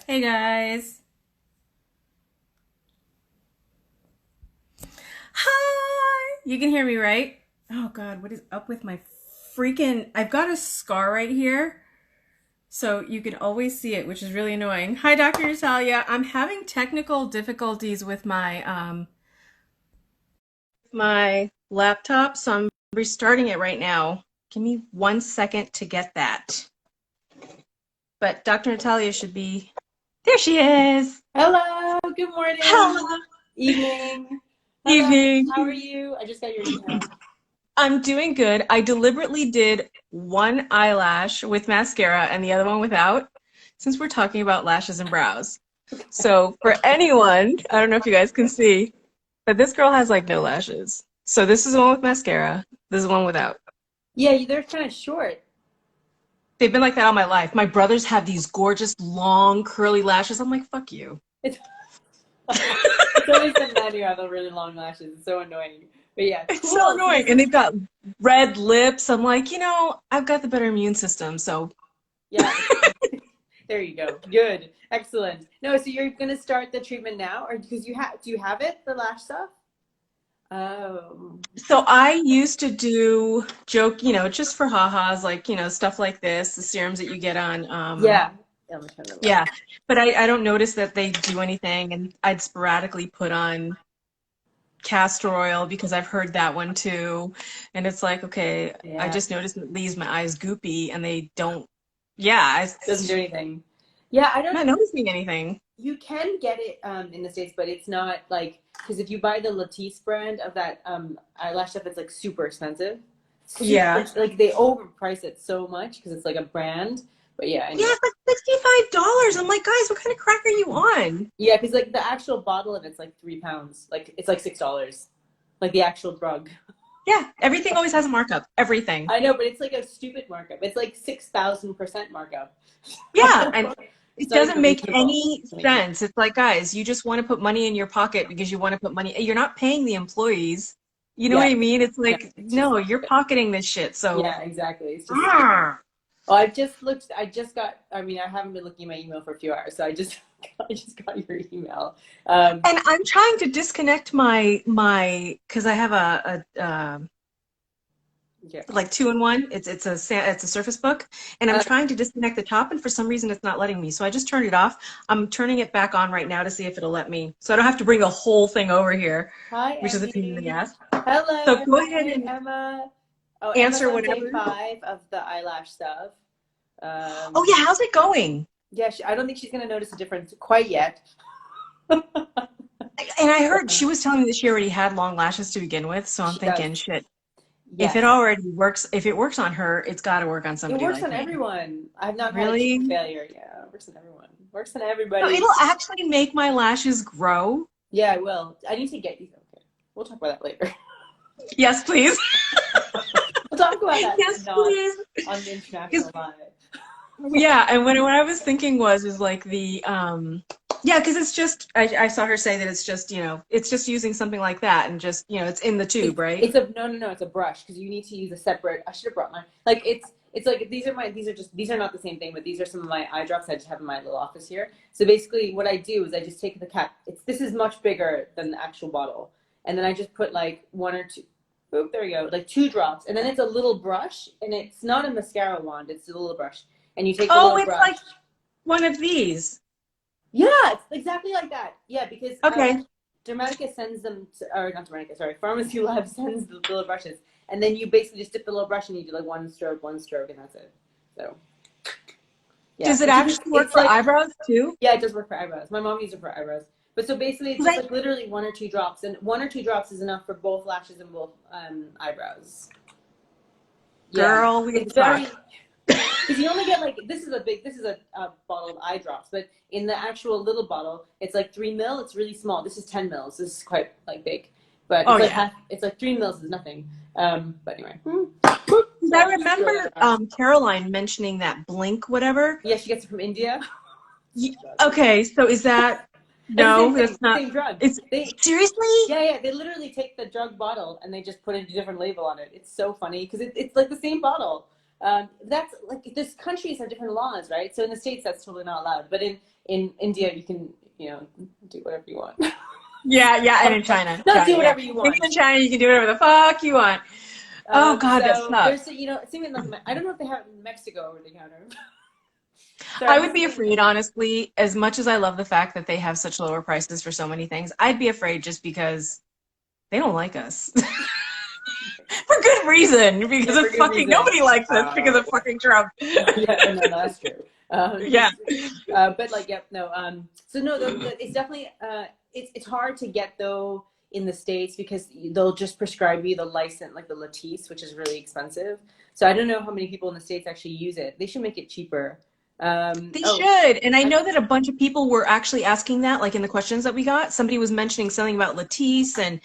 Hey guys. Hi. You can hear me, right? Oh God, what is up with my freaking... I've got a scar right here, so you can always see it, which is really annoying. Hi, Dr. Natalia. I'm having technical difficulties with my laptop, so I'm restarting it right now. Give me 1 second to get that. But Dr. Natalia should be... There she is. Hello, good morning, Hello. evening. Hello, Evening. how are you? I just got your email. I'm doing good. I deliberately did one eyelash with mascara and the other one without, since we're talking about lashes and brows. So for anyone, I don't know if you guys can see, but this girl has like no lashes. So this is the one with mascara. This is the one without. Yeah, they're kind of short. They've been like that all my life. My brothers have these gorgeous, long, curly lashes. I'm like, fuck you. It's, it's always the men who have the really long lashes. It's so annoying. But yeah, It's so cool. So annoying. this And is, they've got red lips. I'm like, I've got the better immune system. So yeah, there you go. Good, excellent. No, so you're gonna start the treatment now, or because do you have it, the lash stuff? Oh, So I used to do joke, just for ha-has, like, stuff like this, the serums that you get on, yeah. Yeah, I'm trying to look. yeah. But I don't notice that they do anything, and I'd sporadically put on castor oil because I've heard that one too. And it's like, okay, I Yeah, just noticed that it leaves my eyes goopy and they don't, yeah, doesn't do anything. Yeah, I I'm don't. not noticing anything. You can get it in the States, but it's not like, because if you buy the Latisse brand of that eyelash stuff, it's like super expensive. Super, Yeah. like they overprice it so much because it's like a brand. But yeah, Yeah, anyway. it's like $65. I'm like, guys, what kind of crack are you on? Yeah, because like the actual bottle of it's like £3. Like it's like $6. Like the actual drug. Yeah, everything always has a markup. Everything. I know, but it's like a stupid markup. It's like 6,000% markup. Yeah, and It's it not doesn't even make reasonable any to make. sense. It's like, guys, you just want to put money in your pocket because you want to put money. You're not paying the employees. You know what Yeah, I mean? It's no, like, it's just no, you're pocketing this shit. So, yeah, exactly. It's just stupid. and Oh, I've just looked. I just got. I mean, I haven't been looking at my email for a few hours, so I just, I just got your email. I'm trying to disconnect my because I have a Yeah. like two in one. It's a Surface Book, and I'm Uh, trying to disconnect the top, and for some reason it's not letting me. So I just turned it off. I'm turning it back on right now to see if it'll let me. So I don't have to bring the whole thing over here, Hi, which is a pain in the Emmy. ass. Hello, So go ahead everybody. and Emma. Oh, Emma's answer on day whatever. 5 of the eyelash stuff. Oh Um, yeah, how's it going? yeah, I don't think she's gonna notice a difference quite yet. And I heard she was telling me that she already had long lashes to begin with, so I'm She does. thinking, shit, if it Yes, already works, if it works on her, it's got to work on it somebody works like on me. everyone. I've not had a treatment Really? failure. Yeah, it works on everyone. Works on So everybody. it'll actually make my lashes grow? Yeah, I will. I need to get you. Okay, we'll talk about that later. Yes, please. We'll talk about that, Yes, but not please. on the 'Cause international live. yeah, and what I was thinking was like the yeah, because it's just I saw her say that it's just it's just using something like that and just it's in the tube, right? It's a no, it's a brush because you need to use a separate. I should have brought mine. Like it's like these are not the same thing, but these are some of my eye drops I just have in my little office here. So basically, what I do is I just take the cap. This is much bigger than the actual bottle, and then I just put like one or two. Oop, there we go. Like 2 drops, and then it's a little brush, and it's not a mascara wand. It's a little brush, and you take the Oh, little it's brush. like one of these. Yeah, it's exactly like that. Yeah, because Okay. Dermatica sends them to, or not Dermatica, sorry, Pharmacy Lab sends the little brushes, and then you basically just dip the little brush and you do like one stroke, and that's it. So yeah, Does it actually work it's for like eyebrows too? yeah, it does work for eyebrows. My mom used it for eyebrows, but so basically it's 'Cause just like literally 1 or 2 drops, and 1 or 2 drops is enough for both lashes and both eyebrows. Yeah, girl, we it's gotta talk. very because you only get like this is a bottle of eye drops, but in the actual little bottle, it's like 3 ml. It's really small. This is 10 mils. This is quite like big, but Oh it's like yeah. half. It's like 3 mils is nothing. But anyway, 'Cause I sorry, just throw remember that out. Caroline mentioning that blink whatever. Yeah, she gets it from India. Okay, so is that It's the same no, thing. that's not. Same drug. It's They seriously? yeah, they literally take the drug bottle and they just put a different label on it. It's so funny because it's like the same bottle. That's like, this countries have different laws, right? So in the States, that's totally not allowed. But in India, you can, do whatever you want. Yeah, and in China. Not do China, yeah. whatever you In want. China, you can do whatever the fuck you want. Oh God, that So sucks. there's, it's even like, I don't know if they have it in Mexico over the counter. I Sorry, would be afraid, honestly, as much as I love the fact that they have such lower prices for so many things, I'd be afraid just because they don't like us. For good reason, because for of good fucking reason. nobody likes us because of fucking Trump. Yeah, no, that's true. Yeah. But like, yep, no. So no, it's definitely it's hard to get though in the States because they'll just prescribe you the license, like the Latisse, which is really expensive. So I don't know how many people in the States actually use it. They should make it cheaper. They should. And I know that a bunch of people were actually asking that, like in the questions that we got. Somebody was mentioning something about Latisse, and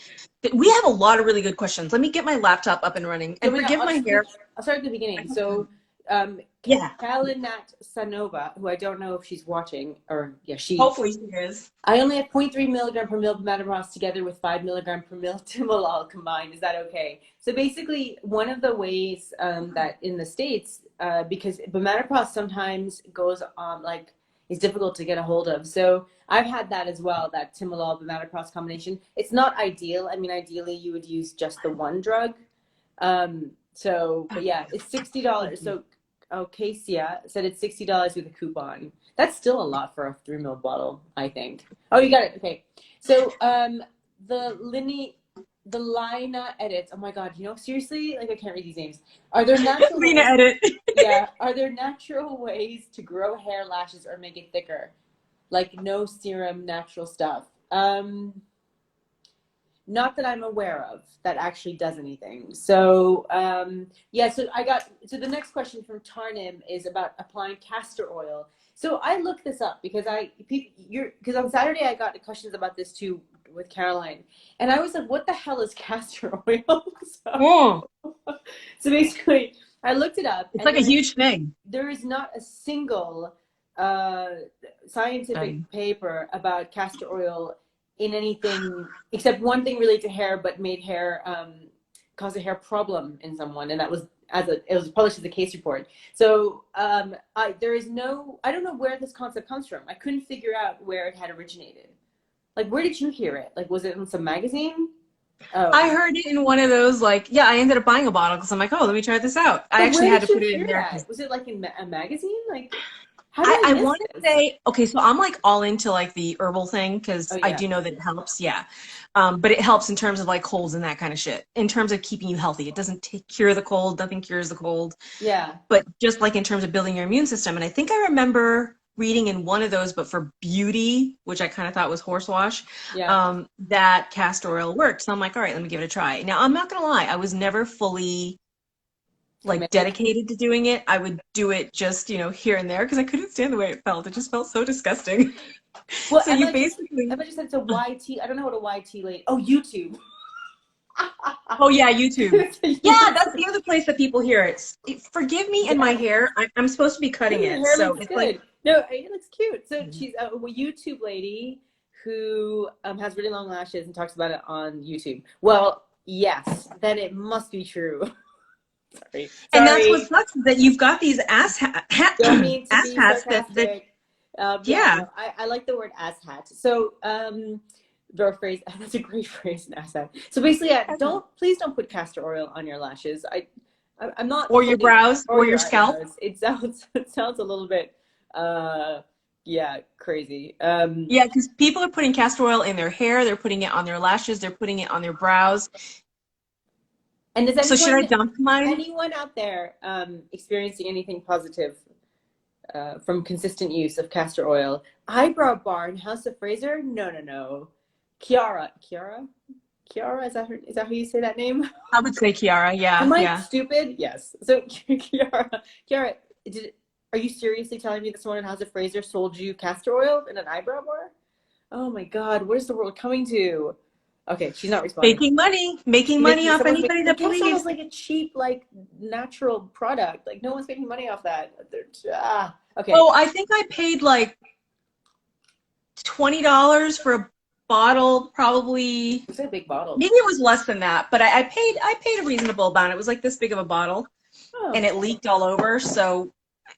we have a lot of really good questions. Let me get my laptop up and running. And forgive my hair. I'll start at the beginning. So, yeah. Kalinat Sanova, who I don't know if she's watching, or she. Hopefully she is. I only have 0.3 milligram per mil bimatoprost together with 5 milligram per mil timolol combined. Is that okay? So basically, one of the ways that in the States, because bimatoprost sometimes goes on, like, is difficult to get a hold of. So I've had that as well, that timolol bimatoprost combination. It's not ideal. I mean, ideally you would use just the one drug. But yeah, it's $60. So Cassia said it's $60 with a coupon. That's still a lot for a 3 ml bottle, I think. Oh, you got it. Okay. So the Lina edits. Oh my God, seriously, like I can't read these names. Are there natural Lina edit? Yeah. Are there natural ways to grow hair, lashes, or make it thicker? Like no serum, natural stuff. Not that I'm aware of that actually does anything. So so the next question from Tarnim is about applying castor oil. So I looked this up because on Saturday I got questions about this too with Caroline, and I was like, what the hell is castor oil? So basically I looked it up. It's like a huge thing. There is not a single scientific paper about castor oil in anything except one thing related to hair, but made hair cause a hair problem in someone, and that was it was published as a case report. So I don't know where this concept comes from. I couldn't figure out where it had originated. Like, where did you hear it? Like, was it in some magazine? Oh. I heard it in one of those, like, I ended up buying a bottle because I'm like, oh, let me try this out. I actually had to put it in there. Was it like in a magazine? Like, I want to say, okay, so I'm like all into like the herbal thing because I do know that it helps, but it helps in terms of like colds and that kind of shit. In terms of keeping you healthy, it doesn't cure the cold. Nothing cures the cold. Yeah. But just like in terms of building your immune system, and I think I remember reading in one of those, but for beauty, which I kind of thought was horsewash, that castor oil worked. So I'm like, all right, let me give it a try. Now I'm not gonna lie, I was never fully like dedicated to doing it. I would do it just, here and there because I couldn't stand the way it felt. It just felt so disgusting. Well, so you basically. I just said it's a YT. I don't know what a YT late. Oh, YouTube. Oh yeah, YouTube. Yeah, that's the other place that people hear it. Forgive me and my hair. I'm supposed to be cutting it, so it's good. Like no, it looks cute. So she's a YouTube lady who has really long lashes and talks about it on YouTube. Well, yes, then it must be true. Sorry. And that's what sucks is that you've got these ass hats that no, I like the word ass hat. So the phrase, that's a great phrase, an ass hat. So basically, please don't put castor oil on your lashes. I'm not, or your brows or your scalp. It sounds a little bit crazy. Because people are putting castor oil in their hair, they're putting it on their lashes, they're putting it on their brows. And so should I dump mine? Anyone out there experiencing anything positive from consistent use of castor oil? Eyebrow Barn, House of Fraser? No. Kiara, is that how you say that name? I would say Kiara, yeah. Am I stupid? Yes. So Kiara, are you seriously telling me that someone in House of Fraser sold you castor oil in an eyebrow bar? Oh my God, what is the world coming to? Okay, she's not responding. Making money off anybody that believes. It sounds like a cheap, like, natural product. Like, no one's making money off that. Okay. Oh, I think I paid like $20 for a bottle, probably. It's a big bottle. Maybe it was less than that, but I paid a reasonable amount. It was like this big of a bottle. Oh, and it leaked all over. So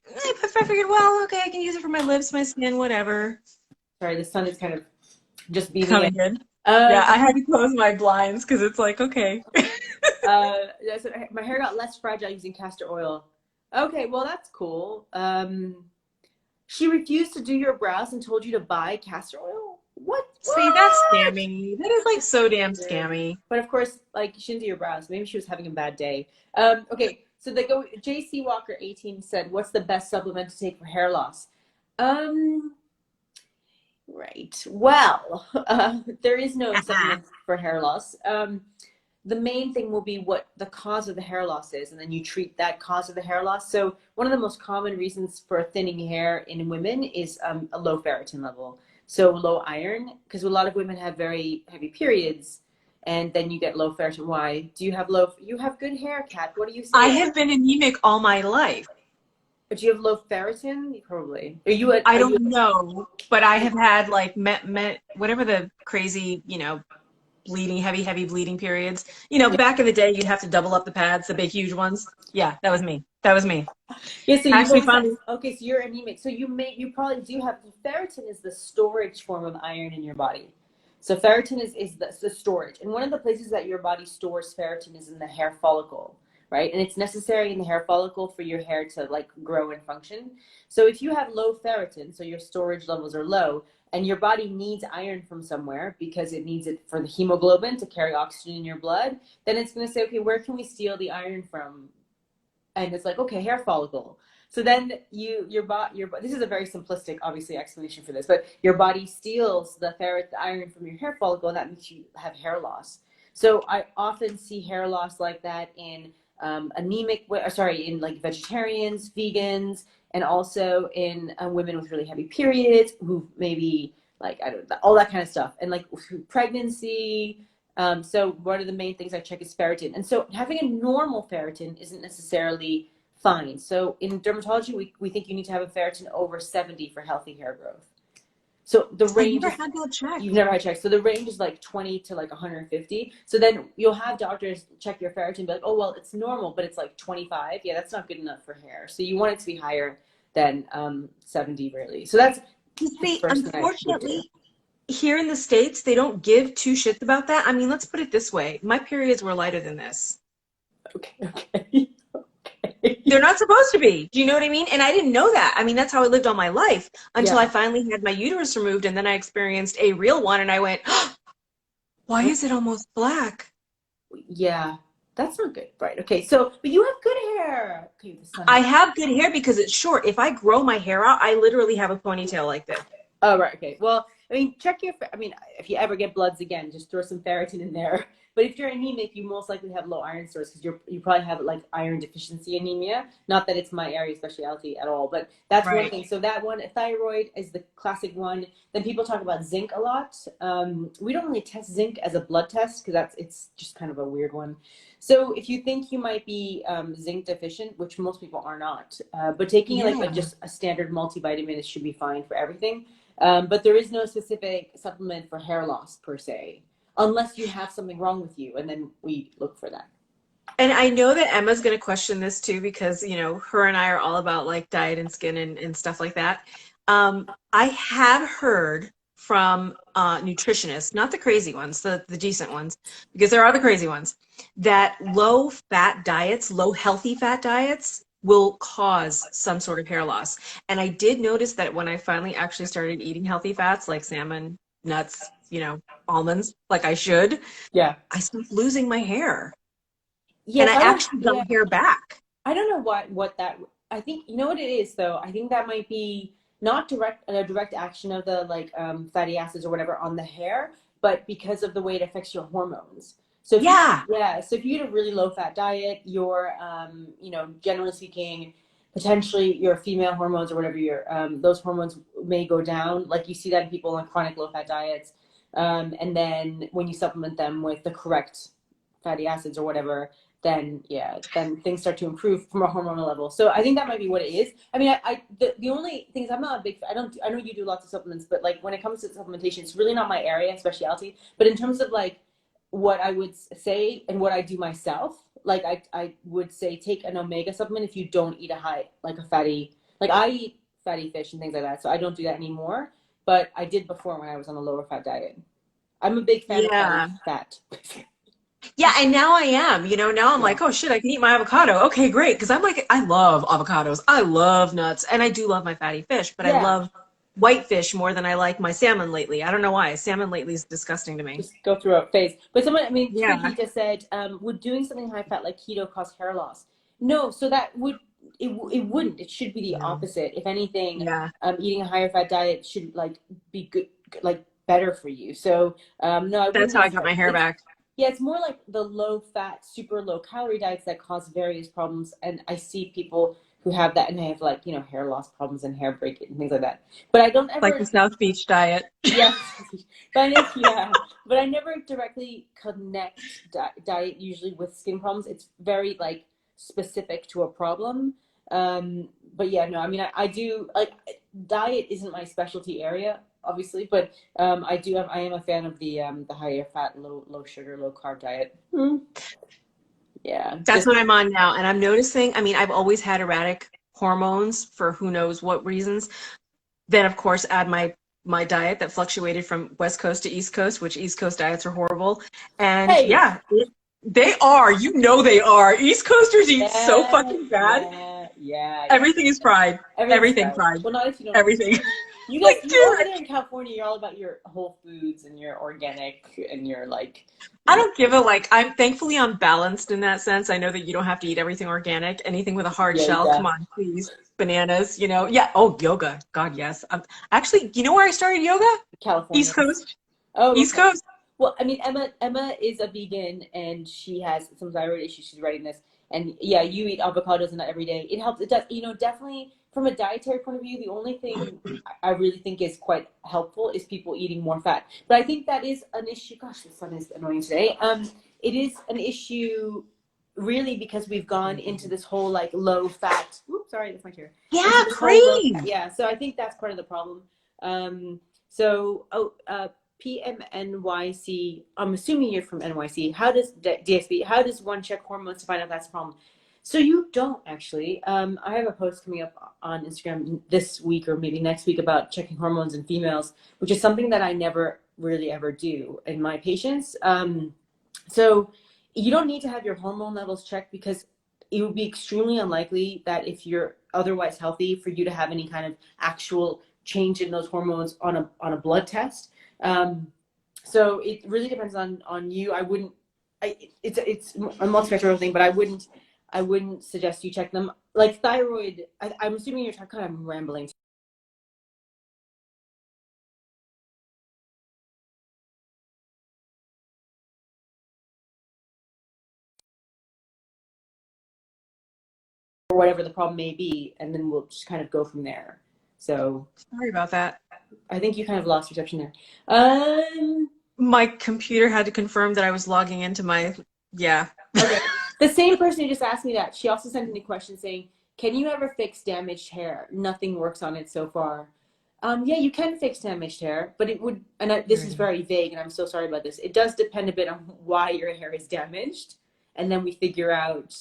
I figured, well, okay, I can use it for my lips, my skin, whatever. sorry, the sun is kind of just beaming in. Coming in. Yeah, Um, I had to close my blinds because it's like, okay. so my hair got less fragile using castor oil. Okay, well that's cool. She refused to do your brows and told you to buy castor oil. What? See, that's What? scammy. That is like so damn scammy. But of course, like she didn't do your brows. Maybe she was having a bad day. Okay, so they go. JC Walker 18 said, "What's the best supplement to take for hair loss?" Um, right. Well, there is no supplement for hair loss. The main thing will be what the cause of the hair loss is, and then you treat that cause of the hair loss. So one of the most common reasons for thinning hair in women is a low ferritin level. So low iron, because a lot of women have very heavy periods, and then you get low ferritin. Why? Do you have low? You have good hair, Kat. What do you I say? have been anemic all my life. But do you have low ferritin? Probably. Are you? I Are you? don't know, but I have had like whatever the crazy, bleeding, heavy bleeding periods. Back in the day, you'd have to double up the pads, the big, huge ones. Yeah, that was me. That was me. Yeah, so you've Actually, always had, finally, okay, so you're anemic. So you probably do have ferritin is the storage form of iron in your body. So ferritin is the storage. And one of the places that your body stores ferritin is in the hair follicle, right? And it's necessary in the hair follicle for your hair to like grow and function. So if you have low ferritin, so your storage levels are low, and your body needs iron from somewhere because it needs it for the hemoglobin to carry oxygen in your blood, then it's going to say, okay, where can we steal the iron from? And it's like, okay, hair follicle. So then your body, this is a very simplistic, obviously, explanation for this, but your body steals the iron from your hair follicle, and that makes you have hair loss. So I often see hair loss like that in in like vegetarians, vegans, and also in women with really heavy periods who maybe like, I don't know, all that kind of stuff. And like pregnancy, so one of the main things I check is ferritin. And so having a normal ferritin isn't necessarily fine. So in dermatology, we think you need to have a ferritin over 70 for healthy hair growth. So the I range never is, had that checked. you've never had checked. So the range is like 20 to like 150. So then you'll have doctors check your ferritin and be like, oh, well, it's normal, but it's like 25. Yeah, that's not good enough for hair. So you want it to be higher than 70 really. So that's You the see, first thing I would do. unfortunately, here in the States, they don't give two shits about that. I mean, let's put it this way. My periods were lighter than this. Okay, okay. They're not supposed to be. Do you know what I mean? And I didn't know that. I mean, that's how I lived all my life until I Yeah. finally had my uterus removed, and then I experienced a real one, and I went, oh, why is it almost black? Yeah, that's not good. Right. Okay. So, but you have good hair. Okay, the sun I is. have good hair because it's short. If I grow my hair out, I literally have a ponytail like this. Oh, right. Okay. Well, I mean, check your. I mean, if you ever get bloods again, just throw some ferritin in there. But if you're anemic, you most likely have low iron stores because you probably have like iron deficiency anemia. Not that it's my area of specialty at all, but that's one Right. thing. So that one, thyroid is the classic one. Then people talk about zinc a lot. We don't really test zinc as a blood test because it's just kind of a weird one. So if you think you might be zinc deficient, which most people are not, but taking like Yeah. just a standard multivitamin should be fine for everything. But there is no specific supplement for hair loss per se, unless you have something wrong with you, and then we look for that. And I know that Emma's going to question this too because, her and I are all about like diet and skin and stuff like that. I have heard from nutritionists, not the crazy ones, the decent ones, because there are the crazy ones, that low fat diets, low healthy fat diets will cause some sort of hair loss. And I did notice that when I finally actually started eating healthy fats like salmon, nuts, almonds, like I should, Yeah. I started losing my hair. And Yes, I I don't. actually got Yeah, hair back. I don't know what that. I think you know what it is though. I think that might be not direct action of the like fatty acids or whatever on the hair, but because of the way it affects your hormones. So if you Yeah. yeah, so if you eat a really low fat diet, your generally speaking, potentially your female hormones or whatever your those hormones may go down. Like you see that in people on chronic low fat diets, and then when you supplement them with the correct fatty acids or whatever, then yeah, then things start to improve from a hormonal level. So I think that might be what it is. I mean, the only thing is I'm not a big, I know you do lots of supplements, but like when it comes to supplementation, it's really not my area of specialty. But in terms of like what I would say and what I do myself, like I would say take an omega supplement if you don't eat a fatty, like I eat fatty fish and things like that. So I don't do that anymore, but I did before when I was on a lower fat diet. I'm a big fan of fatty Yeah. fat. Yeah, and now I am, now I'm Yeah. like, oh shit, I can eat my avocado. Okay, great. Because I'm like, I love avocados. I love nuts. And I do love my fatty fish, but I Yeah. love white fish more than I like my salmon lately. I don't know why. Salmon lately is disgusting to me. Just go through a phase. But someone, I mean, Yeah. Twiggy just said, would doing something high fat like keto cause hair loss? No, so that it wouldn't. It should be the No. opposite. If anything, Yeah. eating a higher fat diet should like be good, like better for you. So no, I That's wouldn't how I got my necessarily. hair back. Yeah, it's more like the low fat, super low calorie diets that cause various problems. And I see people who have that and they have like, hair loss problems and hair break and things like that. But I don't Like the ever, South Beach diet. yes, but yeah, but I never directly connect diet usually with skin problems. It's very like specific to a problem. But yeah, no, I mean, I do like diet isn't my specialty area, obviously, but I am a fan of the higher fat, low sugar, low carb diet. Yeah, That's just what I'm on now. And I'm noticing, I mean, I've always had erratic hormones for who knows what reasons. Then, of course, add my diet that fluctuated from West Coast to East Coast, which East Coast diets are horrible. And hey, yeah, they are. They are. East Coasters eat so yeah, fucking bad. yeah, yeah, yeah. Everything is fried. Everything's Everything fried. fried. Well, not if you don't eat. Everything. You guys, Like, you over dude, there in California, you're all about your whole foods and your organic and your like, I you know, don't give a like. I'm balanced in that sense. I know that you don't have to eat everything organic. Anything with a hard shell, come yoga, on, please. Bananas, Yeah. Oh, yoga. God, yes. Actually, you know where I started yoga? East California. Coast. Oh, East okay. Coast. Well, I mean, Emma is a vegan and she has some thyroid issues. She's writing this, and yeah, you eat avocados and that every day. It helps. It does. Definitely from a dietary point of view, the only thing I really think is quite helpful is people eating more fat. But I think that is an issue. Gosh, the sun is annoying today. It is an issue really because we've gone into this whole like low fat. Oops, sorry, that's my chair. Into Yeah, this whole low fat. cream. Yeah, so I think that's part of the problem. So, PMNYC, I'm assuming you're from NYC. How does DSP, how does one check hormones to find out that's a problem? So you don't actually. I have a post coming up on Instagram this week or maybe next week about checking hormones in females, which is something that I never really ever do in my patients. So you don't need to have your hormone levels checked because it would be extremely unlikely that if you're otherwise healthy for you to have any kind of actual change in those hormones on a blood test. So it really depends on you. I wouldn't. It's a multifactorial thing, but I wouldn't suggest you check them. Like thyroid, I'm assuming you're kind of rambling. Or whatever the problem may be, and then we'll just kind of go from there. So Sorry about that. I think you kind of lost reception there. My computer had to confirm that I was logging into my, yeah. Okay. The same person who just asked me that, she also sent me a question saying, can you ever fix damaged hair? Nothing works on it so far. Yeah, you can fix damaged hair, but it would, and this is very vague, and I'm so sorry about this. It does depend a bit on why your hair is damaged, and then we figure out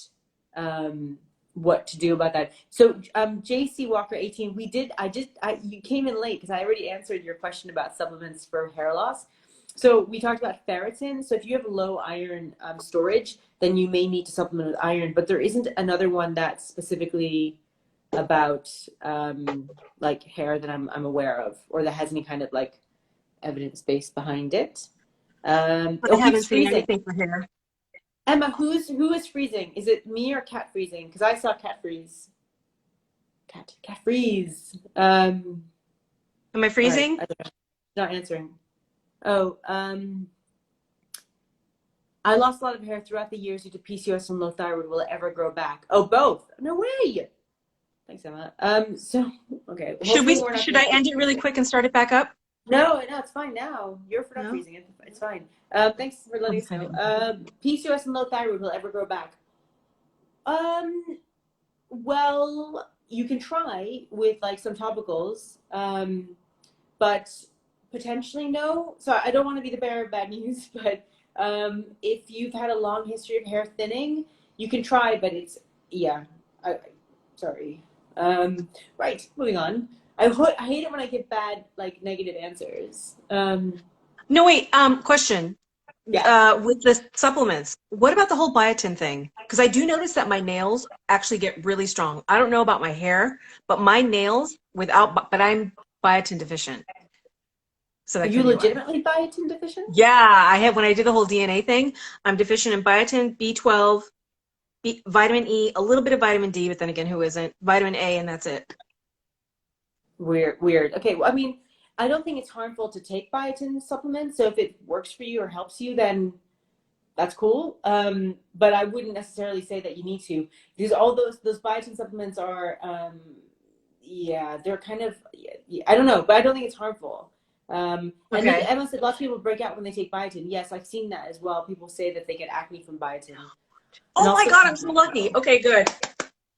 what to do about that. So, JC Walker 18, you came in late because I already answered your question about supplements for hair loss. So we talked about ferritin. So if you have low iron storage, then you may need to supplement with iron. But there isn't another one that's specifically about like hair that I'm aware of, or that has any kind of like evidence base behind it. I haven't Who's seen freezing? anything for hair. Emma, who is freezing? Is it me or cat freezing? Because I saw cat freeze. Cat freeze. Am I freezing? Right, not answering. Oh, I lost a lot of hair throughout the years due to PCOS and low thyroid. Will it ever grow back? Oh, both. No way. Thanks, Emma. So okay. Should I end it really quick and start it back up? No, it's fine now. You're for not No? freezing it. It's fine. Thanks for letting us know. PCOS and low thyroid will ever grow back? Well, you can try with like some topicals, but potentially no. So I don't want to be the bearer of bad news, but if you've had a long history of hair thinning, you can try, but it's, yeah, sorry. Right, moving on. I hate it when I get bad, like, negative answers. No, wait, question. Yeah. With the supplements, what about the whole biotin thing? Because I do notice that my nails actually get really strong. I don't know about my hair, but my nails but I'm biotin deficient. So Are that you could be why. legitimately biotin deficient? Yeah, I have, when I did the whole DNA thing, I'm deficient in biotin, B12, vitamin E, a little bit of vitamin D, but then again, who isn't? Vitamin A, and that's it. Weird, weird. Okay, well, I mean, I don't think it's harmful to take biotin supplements. So if it works for you or helps you, then that's cool. But I wouldn't necessarily say that you need to, because all those biotin supplements are, yeah, they're kind of, yeah, I don't know, but I don't think it's harmful. And then Okay. Emma said lots of people break out when they take biotin. Yes, I've seen that as well. People say that they get acne from biotin, and Oh my also God, from I'm so lucky. retinol. Okay, good.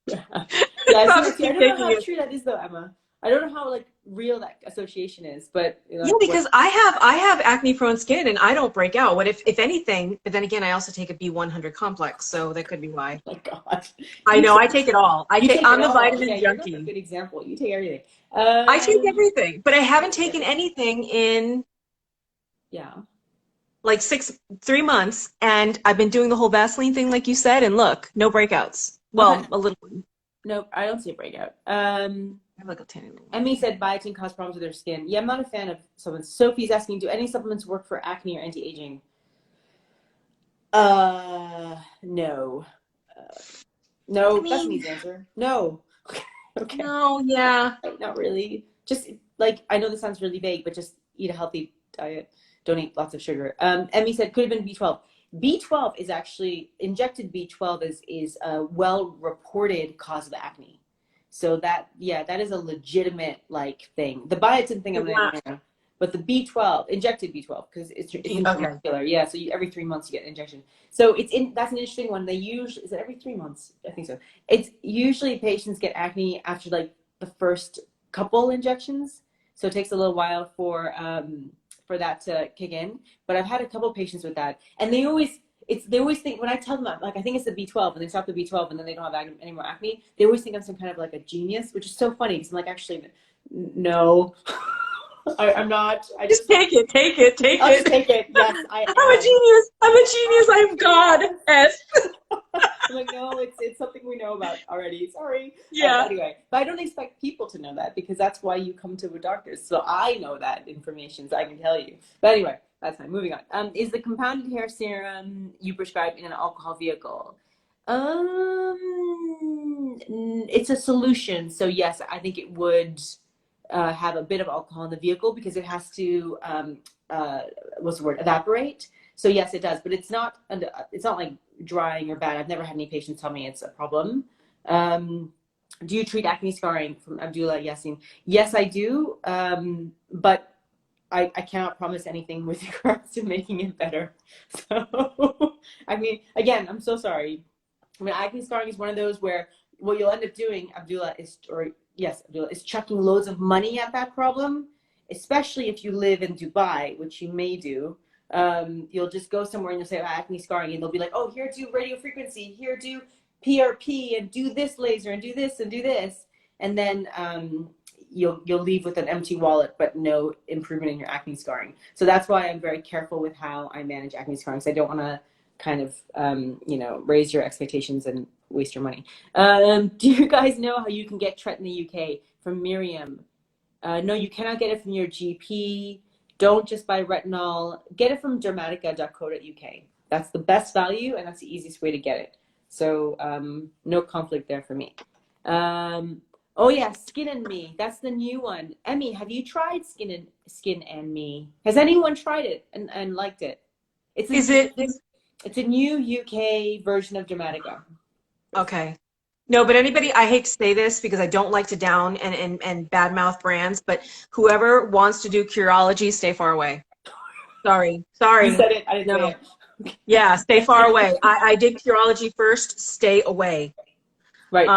Yeah, yeah, I've seen I'll that just too. I keep don't know taking how it. true that is though, Emma. I don't know how like real that association is, but Yeah, like what? because I have acne prone skin and I don't break out. What if anything, but then again, I also take a B100 complex, so that could be why. Oh my God, I you know, I take take it all. you take it I'm the all. Yeah, vitamin you're not a junkie. good example. You take everything. I take everything, but I haven't Okay. taken anything in Yeah. like 3 months, and I've been doing the whole Vaseline thing, like you said, and look, no breakouts. Okay. Well, a little one. No, I don't see a breakout. I have like a tiny little one. Emmy said biotin causes problems with her skin. Yeah, I'm not a fan of supplements. Sophie's asking, do any supplements work for acne or anti-aging? No. I No, that's an mean, easy answer. No. Okay. no, yeah. Not really. Just like, I know this sounds really vague, but just eat a healthy diet. Don't eat lots of sugar. Emmy said could have been B12. B12 is actually injected B12 is a well reported cause of acne. So that, yeah, that is a legitimate like thing. The biotin thing I'm Wow. not, but the B12 injected B12 because it's Okay. intramuscular. Yeah, so every 3 months you get an injection. So that's an interesting one. They usually, is it every 3 months? I think so. It's usually patients get acne after like the first couple injections, so it takes a little while for that to kick in. But I've had a couple patients with that, and they always think when I tell them like I think it's the B12, and they stop the B12, and then they don't have any more acne. They always think I'm some kind of like a genius, which is so funny because I'm like, actually, no, I'm not. Just take it, take it, take I'll just it. take it. Yes, I I'm a am. genius. I'm a genius. I'm God. Yes. Yes. I'm like, no, it's something we know about already. Sorry. Yeah. Anyway, but I don't expect people to know that because that's why you come to a doctor. So I know that information, so I can tell you. But anyway, that's fine. Moving on. Is the compounded hair serum you prescribe in an alcohol vehicle? It's a solution. So yes, I think it would have a bit of alcohol in the vehicle because it has to what's the word, evaporate. So yes, it does, but it's not like drying or bad. I've never had any patients tell me it's a problem. Do you treat acne scarring, from Abdullah Yassin? Yes, I do, but I cannot promise anything with regards to making it better. So I mean, again, I'm so sorry. I mean, acne scarring is one of those where what you'll end up doing, Abdullah, is chucking loads of money at that problem, especially if you live in Dubai, which you may do. You'll just go somewhere and you'll say, oh, acne scarring, and they'll be like, oh, here, do radio frequency, here, do PRP, and do this laser, and do this, and do this. And then you'll leave with an empty wallet, but no improvement in your acne scarring. So that's why I'm very careful with how I manage acne scarring. So I don't want to kind of, raise your expectations and waste your money. Do you guys know how you can get Tret in the UK? From Miriam. No, you cannot get it from your GP. Don't just buy retinol. Get it from dermatica.co.uk. That's the best value, and that's the easiest way to get it. So no conflict there for me. Oh yeah, Skin and Me. That's the new one. Emmy, have you tried Skin and Me? Has anyone tried it and liked it? It's a new UK version of Dermatica. Okay. No, but anybody, I hate to say this because I don't like to down and badmouth brands, but whoever wants to do Curology, stay far away. Sorry. You Sorry. said it, I didn't say No. it. Yeah, stay far away. I did Curology first, stay away. Right.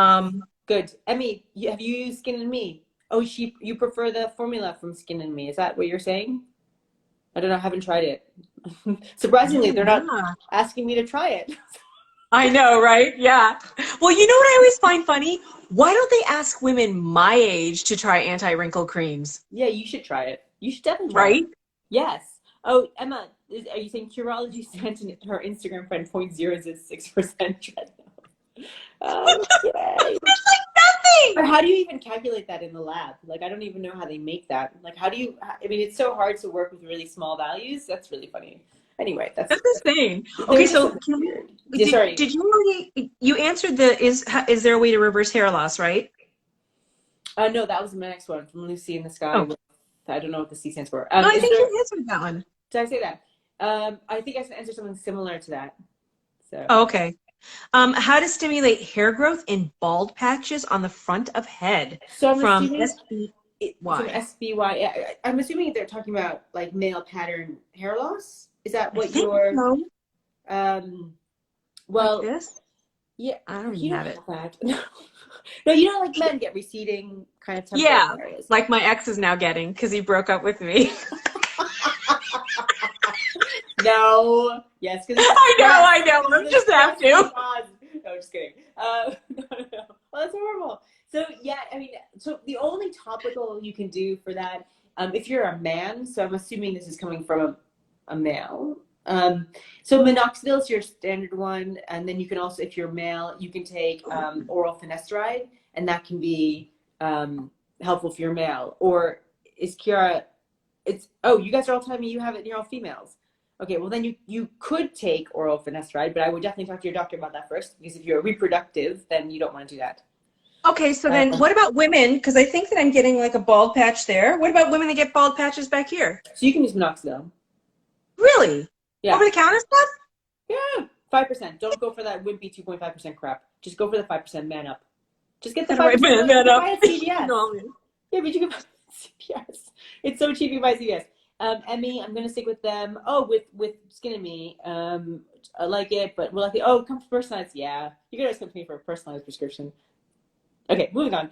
Good. Emmy, have you used Skin and Me? Oh, you prefer the formula from Skin and Me. Is that what you're saying? I don't know. I haven't tried it. Surprisingly, they're not Yeah. asking me to try it. I know, right? Yeah. Well, you know what I always find funny? Why don't they ask women my age to try anti-wrinkle creams? Yeah, you should try it. You should definitely try it. Right? Yes. Oh, Emma, are you saying Curology sent her Instagram friend 0.006% treadmill? Okay. It's like Or nothing. how do you even calculate that in the lab? Like, I don't even know how they make that. Like, how do you, I mean, it's so hard to work with really small values. That's really funny. Anyway, That's insane. they're Okay, just so so can weird. we, Sorry. did you already, you answered the, is there a way to reverse hair loss, right? No, that was my next one from Lucy in the Sky. Oh, With, I don't know what the C stands for. no, I Is think there, you answered that one. did I say that? I think I answered something similar to that. So. Oh, okay. How to stimulate hair growth in bald patches on the front of head So I'm from assuming from SBY. SBY. I'm assuming they're talking about like male pattern hair loss. Is that I what think you're? so. Like Well, this? yeah, I don't even you have don't it. have that. No, you know, like men get receding kind of temporal Yeah, areas. like my ex is now getting because he broke up with me. No, yes, because I know. I just have to. No, just kidding. No, no, no. Well, that's horrible. So yeah, I mean, so the only topical you can do for that, if you're a man, so I'm assuming this is coming from a male. So minoxidil is your standard one, and then you can also, if you're male, you can take oral finasteride, and that can be helpful for your male. Or is Kiara? It's you guys are all telling me you have it. You're all females. Okay, well then you could take oral finasteride, but I would definitely talk to your doctor about that first, because if you're reproductive, then you don't want to do that. Okay, so then what about women? Because I think that I'm getting like a bald patch there. What about women that get bald patches back here? So you can use minoxidil. Really? Yeah. Over the counter stuff? Yeah. 5%. Don't go for that wimpy 2.5% crap. Just go for the 5%. Man up. Just get the 5%. Man that up. Buy at CVS. No. Yeah, but you can buy it at CVS. It's so cheap you buy CVS. Emmy, I'm gonna stick with them. Oh, with Skin and Me. I like it, but we'll like it. Oh, come for personalized. Yeah, you can always come to me for a personalized prescription. Okay, moving on.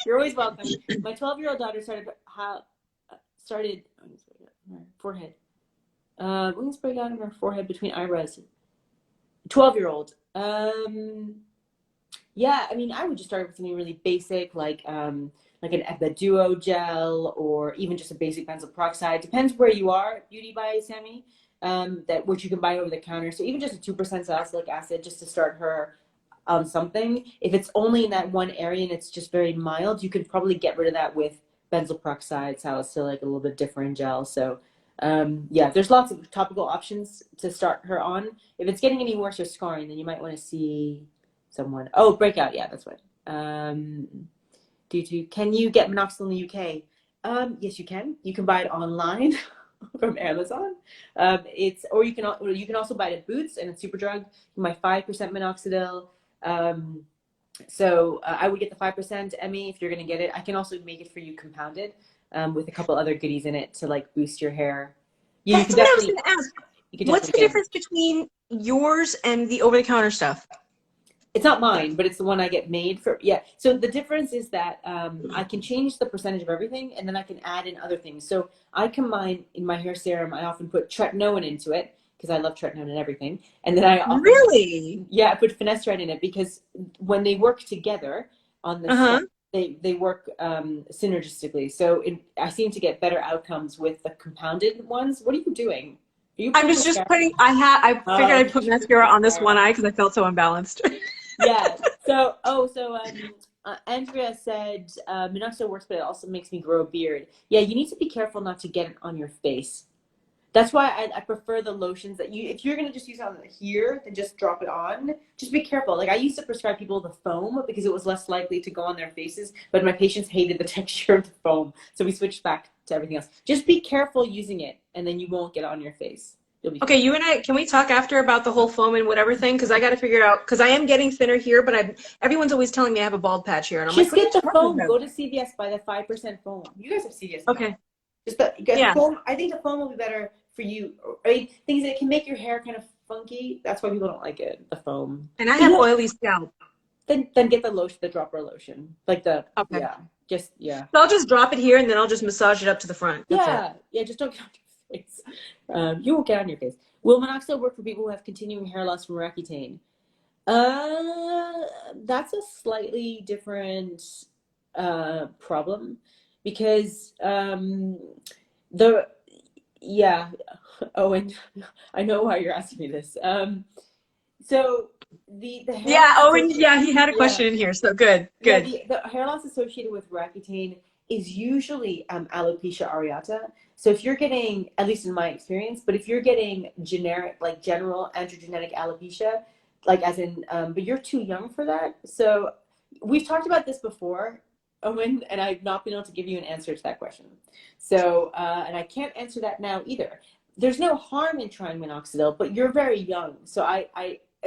You're always welcome. My 12-year-old daughter started forehead. We're gonna spray out on her forehead between eyebrows. 12-year-old. Yeah, I mean, I would just start with something really basic, like an Epiduo gel, or even just a basic benzoyl peroxide. Depends where you are, Beauty by Sammy, that which you can buy over the counter. So even just a 2% salicylic acid, just to start her on something. If it's only in that one area and it's just very mild, you could probably get rid of that with benzoyl peroxide, salicylic, a little bit different gel. So yeah, there's lots of topical options to start her on. If it's getting any worse or scarring, then you might want to see someone. Oh, breakout. Yeah, that's what. Can you get minoxidil in the UK? Yes, you can. You can buy it online from Amazon. Or you can also buy it at Boots, and it's Superdrug. You can buy 5% minoxidil. So I would get the 5%, Emmy, if you're gonna get it. I can also make it for you compounded with a couple other goodies in it to like boost your hair. Yeah, That's what I was going to ask. What's the difference between yours and the over-the-counter stuff? It's not mine, but it's the one I get made for. Yeah. So the difference is that I can change the percentage of everything, and then I can add in other things. So I combine in my hair serum. I often put tretinoin into it because I love tretinoin and everything. And then I often, I put finasteride in it because when they work together on the stuff, they work synergistically. So I seem to get better outcomes with the compounded ones. What are you doing? I was just putting. I figured I'd put mascara on this one eye because I felt so unbalanced. Yeah. So Andrea said minoxidil works, but it also makes me grow a beard. Yeah, you need to be careful not to get it on your face. That's why I prefer the lotions that if you're gonna just use it on here, then just drop it on. Just be careful. Like I used to prescribe people the foam because it was less likely to go on their faces, but my patients hated the texture of the foam, so we switched back to everything else. Just be careful using it, and then you won't get it on your face. Okay, you and I, can we talk after about the whole foam and whatever thing? Because I got to figure out, because I am getting thinner here, but everyone's always telling me I have a bald patch here. And I'm just like, get the foam. Go to CVS, buy the 5% foam. You guys have CVS. Okay. Just get the foam. I think the foam will be better for you. I mean, things that can make your hair kind of funky. That's why people don't like it, the foam. And I have oily scalp. Then get the lotion, the dropper lotion. Like the, So I'll just drop it here and then I'll just massage it up to the front. That's it. Yeah, just don't get on your face. You won't get on your face. Will minoxidil work for people who have continuing hair loss from Accutane? That's a slightly different problem because the yeah, Owen, I know why you're asking me this. So the hair Yeah, loss Owen, associated, yeah, he had a yeah, question in here, so good, yeah, good. the hair loss associated with Accutane is usually alopecia areata. So if you're getting, at least in my experience, but if you're getting generic, like general androgenic alopecia, like as in, but you're too young for that. So we've talked about this before, Owen, and I've not been able to give you an answer to that question. So, and I can't answer that now either. There's no harm in trying minoxidil, but you're very young. So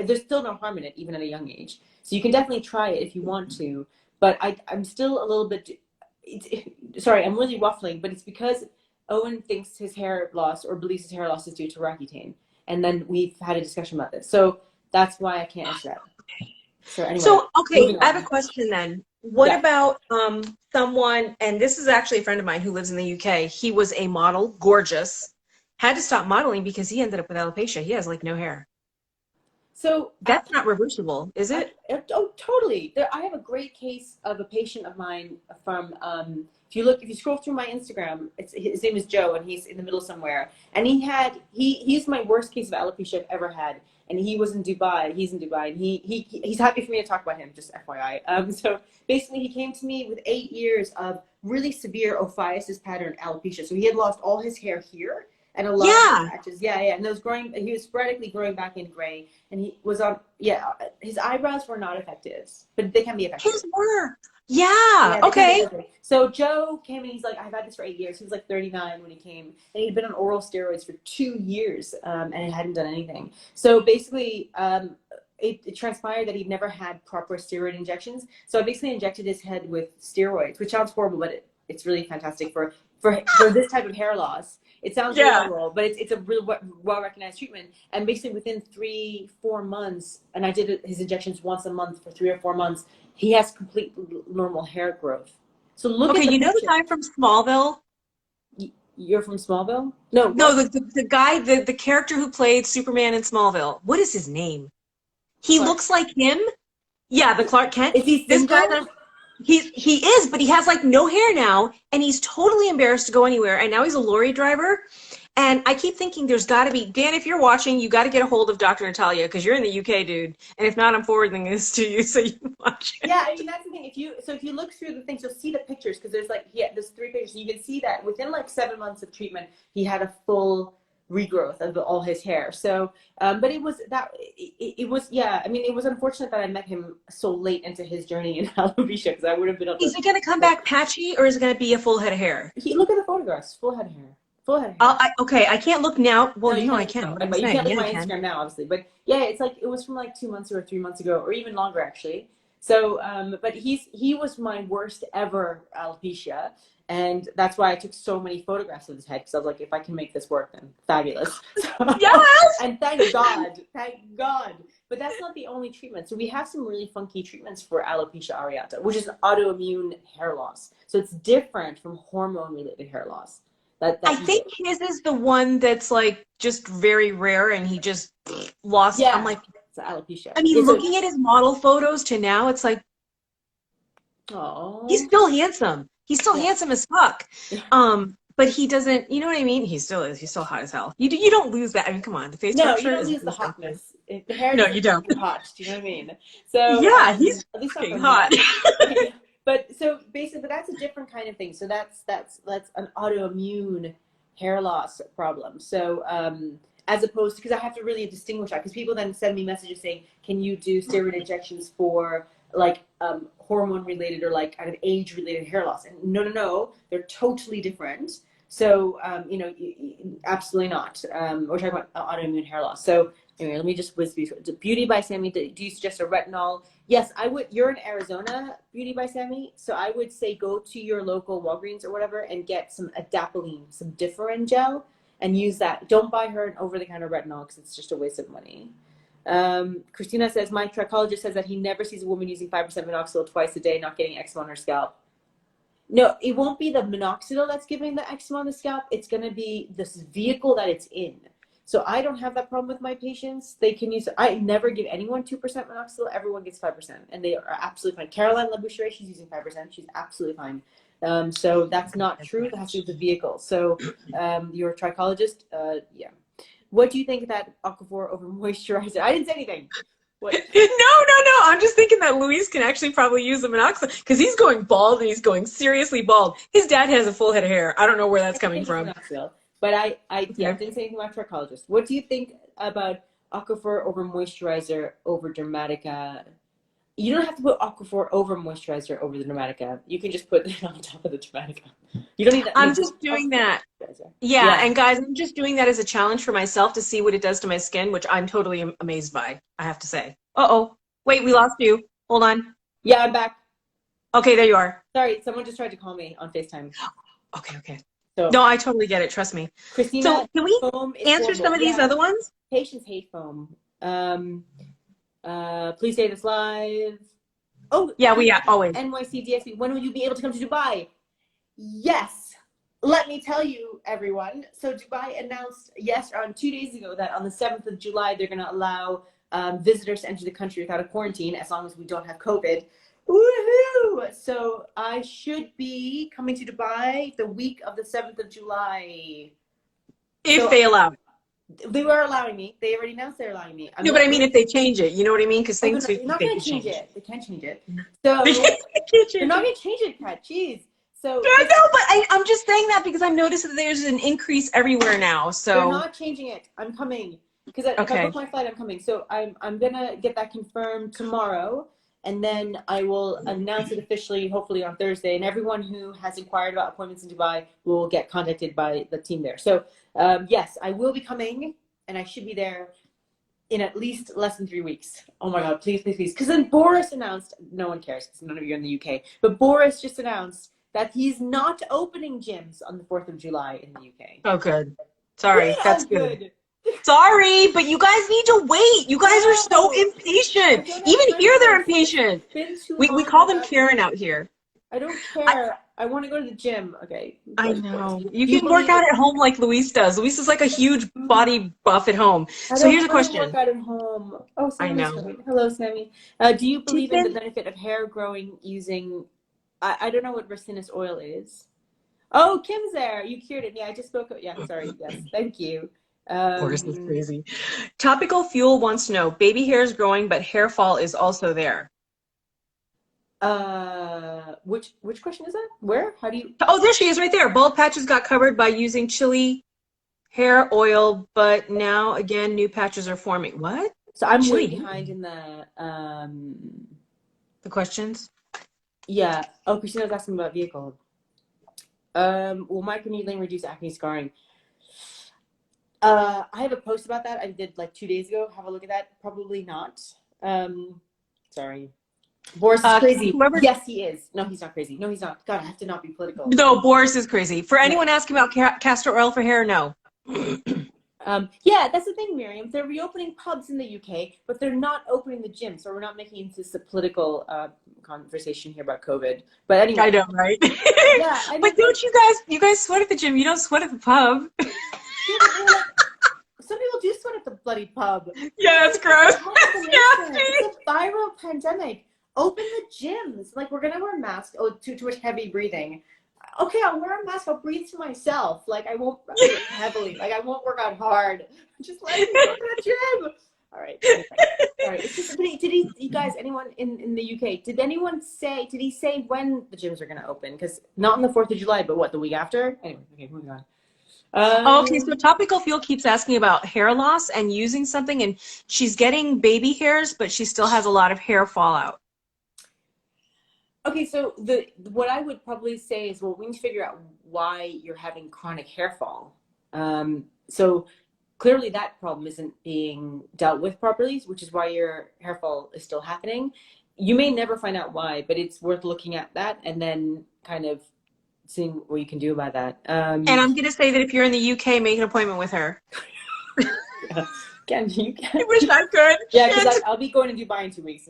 there's still no harm in it, even at a young age. So you can definitely try it if you want to. But I'm still a little bit, sorry, I'm really waffling, but it's because Owen thinks his hair loss or believes his hair loss is due to Accutane. And then we've had a discussion about this. So that's why I can't answer that. So anyway, So, okay, moving I have a on. question then. What Yeah. about someone, and this is actually a friend of mine who lives in the UK. He was a model, gorgeous, had to stop modeling because he ended up with alopecia. He has like no hair. So That's not reversible, is it? oh, totally. I have a great case of a patient of mine from, if you scroll through my Instagram, his name is Joe, and he's in the middle somewhere. And he's my worst case of alopecia I've ever had. And he was in Dubai. He's in Dubai, and he's happy for me to talk about him, just FYI. So basically, he came to me with 8 years of really severe ophiasis pattern alopecia. So he had lost all his hair here and a lot of the Yeah. patches. Yeah, yeah. And those growing, he was sporadically growing back in gray. And he was on, yeah, his eyebrows were not effective, but they can be effective. His were. Yeah. Yeah, they can be Okay. effective. So Joe came and he's like, I've had this for 8 years. He was like 39 when he came, and he'd been on oral steroids for 2 years, and it hadn't done anything. So basically, it transpired that he'd never had proper steroid injections. So I basically injected his head with steroids, which sounds horrible, but it's really fantastic for this type of hair loss. It sounds really Yeah. horrible, but it's a real well recognized treatment. And basically within 3-4 months, and I did his injections once a month for 3 or 4 months, he has complete normal hair growth. So look Okay, at the you know the picture. guy from Smallville? You're from Smallville? No, No, what? the guy, the character who played Superman in Smallville. What is his name? He Clark. looks like him. Yeah, the Clark Kent. Is he This guy single? that he is, but he has like no hair now, and he's totally embarrassed to go anywhere. And now he's a lorry driver. And I keep thinking there's got to be, Dan, if you're watching, you got to get a hold of Dr. Natalia because you're in the UK, dude. And if not, I'm forwarding this to you so you can watch it. Yeah, I mean that's the thing. If you look through the things, you'll see the pictures because there's 3 pictures. You can see that within like 7 months of treatment, he had a full regrowth of all his hair. So, but it was yeah. I mean, it was unfortunate that I met him so late into his journey in alopecia because I would have been able to. Is it going to come back patchy or is it going to be a full head of hair? Look at the photographs. Full head of hair. Full head of hair. Okay, I can't look now. Well, No, you know I can't can. look What now, am I but you saying? can't look Yeah, at I my can. Instagram now, obviously. But yeah, it's like it was from like 2 months or 3 months ago, or even longer actually. So, but he was my worst ever alopecia, and that's why I took so many photographs of his head because I was like, if I can make this work, then fabulous. So, Yes! and thank God, thank God. But that's not the only treatment. So we have some really funky treatments for alopecia areata, which is an autoimmune hair loss. So it's different from hormone-related hair loss. I think his is the one that's like just very rare and he just lost. I'm yeah, like, it's alopecia. I mean, Yeah, so, looking at his model photos to now, it's like he's oh, still handsome. He's still yeah. handsome as fuck. Yeah. But he doesn't, you know what I mean? He still is. He's still hot as hell. You don't lose that. I mean, come on. The face No, you structure don't is lose the very something. hotness. The hair No, doesn't you make don't. you hot. Do you know what I mean? So, Yeah, he's at least not fucking for hot. me. But so basically, but that's a different kind of thing. So that's an autoimmune hair loss problem. So as opposed to, because I have to really distinguish that, because people then send me messages saying, can you do steroid injections for like hormone related or like kind of age related hair loss? And no, they're totally different. So absolutely not. We're talking about autoimmune hair loss. So anyway, let me just whiz through. Beauty by Sammy, do you suggest a retinol? Yes, I would. You're in Arizona, Beauty by Sammy, so I would say go to your local Walgreens or whatever and get some adapalene, some Differin gel, and use that. Don't buy her an over-the-counter retinol because it's just a waste of money. Christina says, my trichologist says that he never sees a woman using 5% minoxidil twice a day, not getting eczema on her scalp. No, it won't be the minoxidil that's giving the eczema on the scalp. It's going to be this vehicle that it's in. So I don't have that problem with my patients. They can use, I never give anyone 2% minoxidil. Everyone gets 5%, and they are absolutely fine. Caroline Labouchere, she's using 5%. She's absolutely fine. So that's not true. That has to do with the vehicle. So your trichologist, yeah. What do you think of that Aquaphor over moisturizer? I didn't say anything. What? No. I'm just thinking that Luis can actually probably use the minoxidil because he's going bald and he's going seriously bald. His dad has a full head of hair. I don't know where that's coming from. Minoxidil, but I didn't say anything about trichologist. What do you think about Aquaphor over moisturizer over Dermatica? You don't have to put Aquaphor over moisturizer over the Dermatica. You can just put it on top of the Dermatica. You don't need that. I'm just doing that. Yeah, and guys, I'm just doing that as a challenge for myself to see what it does to my skin, which I'm totally amazed by, I have to say. Uh-oh. Wait, we lost you. Hold on. Yeah, I'm back. Okay, there you are. Sorry, someone just tried to call me on FaceTime. Okay. So, no, I totally get it. Trust me. Christina, so can we foam answer some of these other ones? Patients hate foam. Please say this live. Oh, yeah, we always. NYC DSP. When will you be able to come to Dubai? Yes. Let me tell you, everyone. So Dubai announced on 2 days ago that on the 7th of July they're going to allow visitors to enter the country without a quarantine as long as we don't have COVID. Woohoo! So I should be coming to Dubai the week of the 7th of July. If they allow it. They were allowing me. They already announced they're allowing me. No, but I mean if they change it. You know what I mean? Because things they're not going to change it. They can't change it. So they're not going to change it, Kat. Jeez. So I know, but I'm just saying that because I've noticed that there's an increase everywhere now. So they're not changing it. I'm coming because if I book my flight, I'm coming. So I'm gonna get that confirmed tomorrow, and then I will announce it officially, hopefully on Thursday. And everyone who has inquired about appointments in Dubai will get contacted by the team there. So yes, I will be coming, and I should be there in at least less than 3 weeks. Oh my God, please. Because then Boris announced, no one cares because none of you are in the UK, but Boris just announced that he's not opening gyms on the 4th of July in the UK. Oh, good. Sorry, that's good. Sorry, but you guys need to wait. You guys are so impatient. Even here, they're impatient. We call them Karen out here. I don't care. I want to go to the gym. Okay. I know. You can work out at home like Luis does. Luis is like a huge body buff at home. So here's a question. Work out at home. Oh, I know. Hello, Sammy. Do you believe in the benefit of hair growing using... I don't know what Ricinus oil is. Oh, Kim's there. You cured it. Yeah, I just spoke. Yeah, sorry. Yes, thank you. Boris is crazy. Topical Fuel wants to know, baby hair is growing, but hair fall is also there. Which question is that? Where? How do you? Oh, there she is right there. Bald patches got covered by using chili hair oil, but now again, new patches are forming. What? So I'm way behind in the questions. Yeah. Oh, Christina was asking about vehicle. Will microneedling reduce acne scarring? I have a post about that I did like 2 days ago. Have a look at that. Probably not. Sorry. Boris is crazy. Yes, he is. No, he's not crazy. No, he's not. God, I have to not be political. No, Boris is crazy. For anyone asking about castor oil for hair, no. Yeah, that's the thing, Miriam. They're reopening pubs in the UK, but they're not opening the gym. So we're not making this a political conversation here about COVID. But anyway, I know, right? Yeah, I mean, but don't you guys sweat at the gym? You don't sweat at the pub. Some people do sweat at the bloody pub. Yeah, it's gross. It's a viral pandemic. Open the gyms. Like, we're gonna wear masks. Oh, too much heavy breathing. Okay, I'll wear a mask. I'll breathe to myself. Like, I won't breathe heavily. Like, I won't work out hard. Just let me go to the gym. All right. All right. It's just, did he, you guys, anyone in the UK, did he say when the gyms are going to open? Because not on the 4th of July, but what, the week after? Anyway, okay, moving on. Okay, so Topical Fuel keeps asking about hair loss and using something, and she's getting baby hairs, but she still has a lot of hair fallout. Okay, so what I would probably say is, well, we need to figure out why you're having chronic hair fall. So clearly that problem isn't being dealt with properly, which is why your hair fall is still happening. You may never find out why, but it's worth looking at that and then kind of seeing what you can do about that. And I'm going to say that if you're in the UK, make an appointment with her. Can you? I wish I could. Yeah, because I'll be going to Dubai in 2 weeks.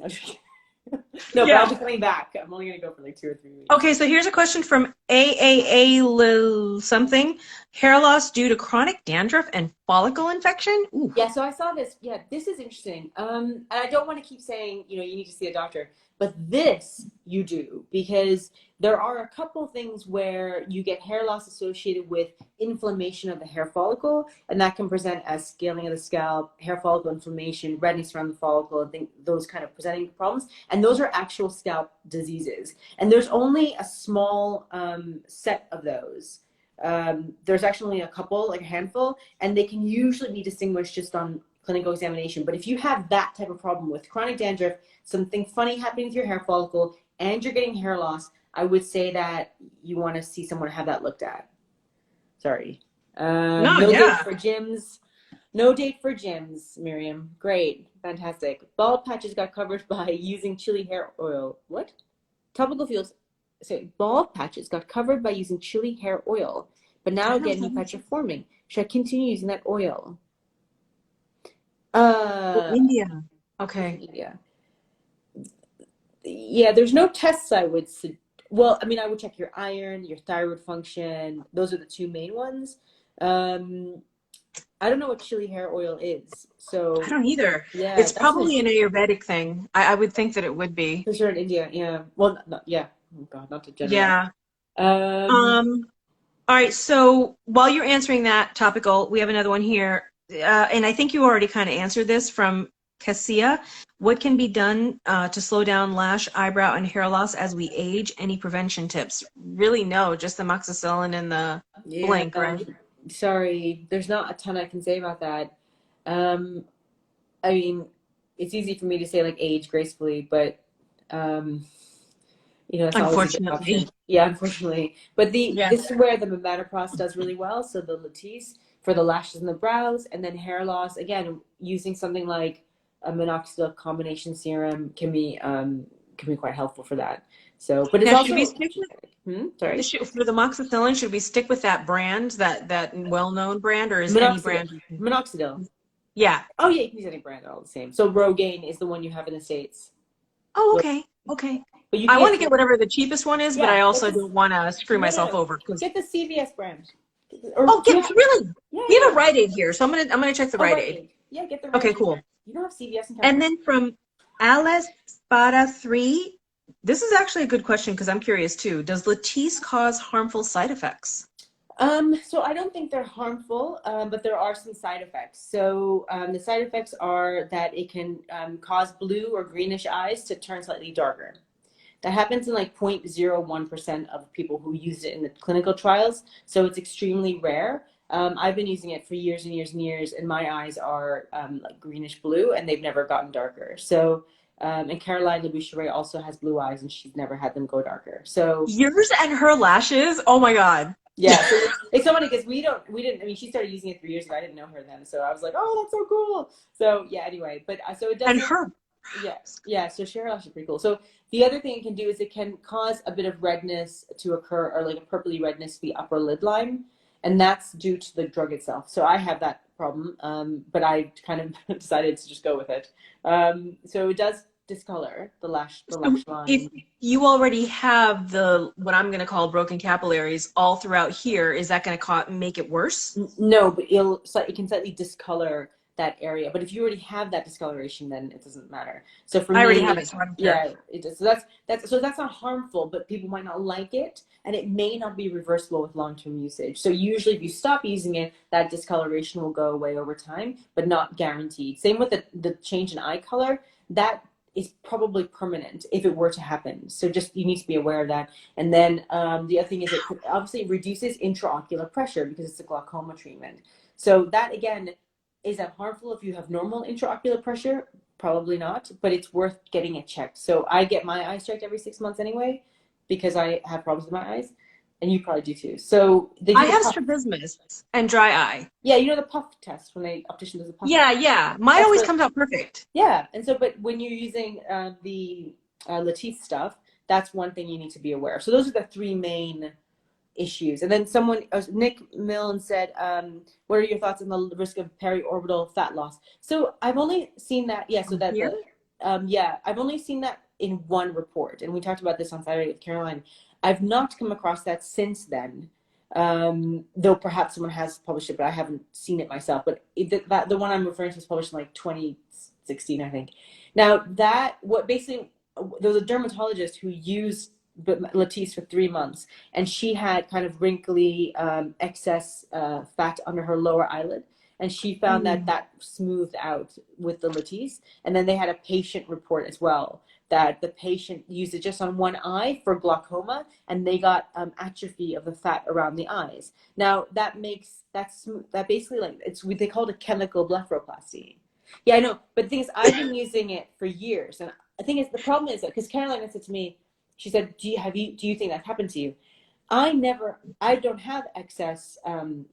No, but I'll be coming back. I'm only going to go for like 2 or 3 weeks. Okay, so here's a question from AAA something. Hair loss due to chronic dandruff and follicle infection? Ooh. Yeah, so I saw this. Yeah, this is interesting. And I don't want to keep saying, you need to see a doctor, but this you do, because there are a couple things where you get hair loss associated with inflammation of the hair follicle, and that can present as scaling of the scalp, hair follicle inflammation, redness around the follicle, and those kind of presenting problems. And those are actual scalp diseases. And there's only a small set of those. There's actually a couple, like a handful, and they can usually be distinguished just on clinical examination. But if you have that type of problem with chronic dandruff, something funny happening with your hair follicle, and you're getting hair loss, I would say that you want to see someone have that looked at. Sorry. No date for gyms. No date for gyms, Miriam. Great. Fantastic. Bald patches got covered by using chili hair oil. What? Topical fuels. So bald patches got covered by using chili hair oil, but now again new patches are forming. Should I continue using that oil? India. Okay. India. Yeah, there's no tests I would. Well, I mean, I would check your iron, your thyroid function. Those are the two main ones. I don't know what chili hair oil is, so I don't either. Yeah, it's probably an Ayurvedic thing. I would think that it would be. For sure in India, yeah. Well, yeah. Oh God, not to generalize. Yeah. All right. So while you're answering that topical, we have another one here, and I think you already kind of answered this from Cassia. What can be done to slow down lash, eyebrow, and hair loss as we age? Any prevention tips? Really, no. Just the amoxicillin and the blink, right? Sorry, there's not a ton I can say about that. I mean, it's easy for me to say like age gracefully, but it's unfortunately, yeah, unfortunately. But this is where the Menopause does really well. So the Latisse for the lashes and the brows, and then hair loss. Again, using something like a minoxidil combination serum can be quite helpful for that. So, but it's now, also. Sorry. For the amoxicillin, should we stick with that brand, that well-known brand, or is any brand? Minoxidil. Yeah. Oh yeah, you can use any brand. They're all the same. So Rogaine is the one you have in the States. Oh, okay. Okay. But I want to get whatever the cheapest one is, but I also don't want to screw myself over. Get the CVS brand. Really? Yeah, we have a Rite Aid here, so I'm gonna check the Rite Aid. Yeah, get the Rite Aid. Okay, cool. You don't have CVS in California. And then from Alice Spada 3. This is actually a good question because I'm curious too. Does Latisse cause harmful side effects? So I don't think they're harmful, but there are some side effects. So the side effects are that it can cause blue or greenish eyes to turn slightly darker. That happens in like 0.01% of people who used it in the clinical trials. So it's extremely rare. I've been using it for years and years and years, and my eyes are like greenish blue, and they've never gotten darker. So. And Caroline Leboucherie also has blue eyes, and she's never had them go darker. So yours and her lashes, oh my God. Yeah, so it's so funny because we didn't. I mean, she started using it 3 years ago. I didn't know her then, so I was like, oh, that's so cool. So yeah, anyway, but so it does. And her. Yeah. So Cheryl is pretty cool. So the other thing it can do is it can cause a bit of redness to occur, or like a purpley redness to the upper lid line, and that's due to the drug itself. So I have that problem, but I kind of decided to just go with it. So it does discolor the lash line. If you already have what I'm going to call broken capillaries all throughout here, is that going to make it worse? No, but it can slightly discolor that area. But if you already have that discoloration, then it doesn't matter. So for me, I already have it. So yeah, it does. So that's not harmful, but people might not like it, and it may not be reversible with long-term usage. So usually, if you stop using it, that discoloration will go away over time, but not guaranteed. Same with the change in eye color. That is probably permanent if it were to happen. So just you need to be aware of that. And then the other thing is it obviously reduces intraocular pressure because it's a glaucoma treatment. So that again, is that harmful if you have normal intraocular pressure? Probably not, but it's worth getting it checked. So I get my eyes checked every 6 months anyway because I have problems with my eyes. And you probably do too. So I have strabismus and dry eye. Yeah, you know the puff test when the optician does a puff. Yeah. Mine always comes out perfect. Yeah, and so but when you're using the Latisse stuff, that's one thing you need to be aware of. So those are the three main issues. And then Nick Milne said, "What are your thoughts on the risk of peri-orbital fat loss?" So I've only seen that. Yeah, so that I've only seen that in one report, and we talked about this on Saturday with Caroline. I've not come across that since then. Though perhaps someone has published it, but I haven't seen it myself. But the one I'm referring to was published in like 2016, I think. Now what basically, there was a dermatologist who used Latisse for 3 months, and she had kind of wrinkly, excess fat under her lower eyelid. And she found that that smoothed out with the Latisse. And then they had a patient report as well, that the patient used it just on one eye for glaucoma, and they got atrophy of the fat around the eyes. Now that basically, like, they call it a chemical blepharoplasty. Yeah, I know. But the thing is, I've been using it for years, and I think the problem is that, because Caroline said to me, she said, do you think that happened to you? I don't have excess,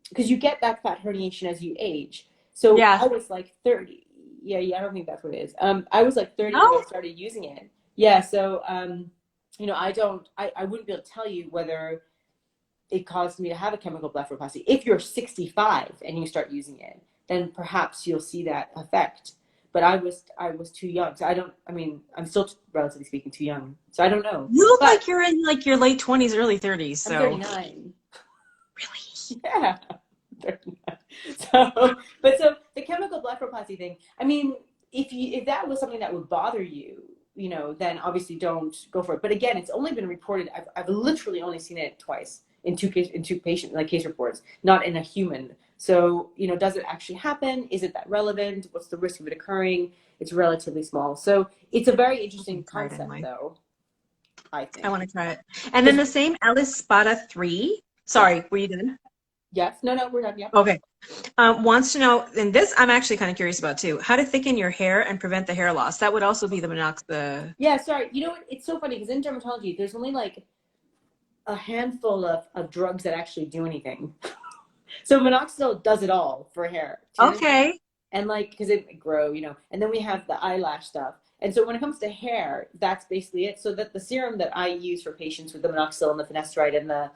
because you get that fat herniation as you age. So Yeah. I was like 30. Yeah, I don't think that's what it is. I was like 30 No? when I started using it. Yeah, so, I wouldn't be able to tell you whether it caused me to have a chemical blepharoplasty. If you're 65 and you start using it, then perhaps you'll see that effect. But I was too young. So I'm still, relatively speaking, too young. So I don't know. You look like you're in like your late 20s, early 30s. So. I'm 39. Really? Yeah. 39. So the chemical blepharoplasty thing, if that was something that would bother you, then obviously don't go for it. But again, it's only been reported. I've literally only seen it twice in two patient case reports, not in a human. So, does it actually happen? Is it that relevant? What's the risk of it occurring? It's relatively small. So it's a very interesting concept, anyway. though, I think. I want to try it. And then the same Alice Spada 3. Sorry, were you done? Yes. No, we're done. Yeah. Okay. Wants to know, and this I'm actually kind of curious about too, how to thicken your hair and prevent the hair loss. That would also be the minoxidil. Yeah, sorry. You know what? It's so funny because in dermatology, there's only like a handful of drugs that actually do anything. So minoxidil does it all for hair. Okay. And like, because it grow, and then we have the eyelash stuff. And so when it comes to hair, that's basically it. So that the serum that I use for patients with the minoxidil and the finasteride and the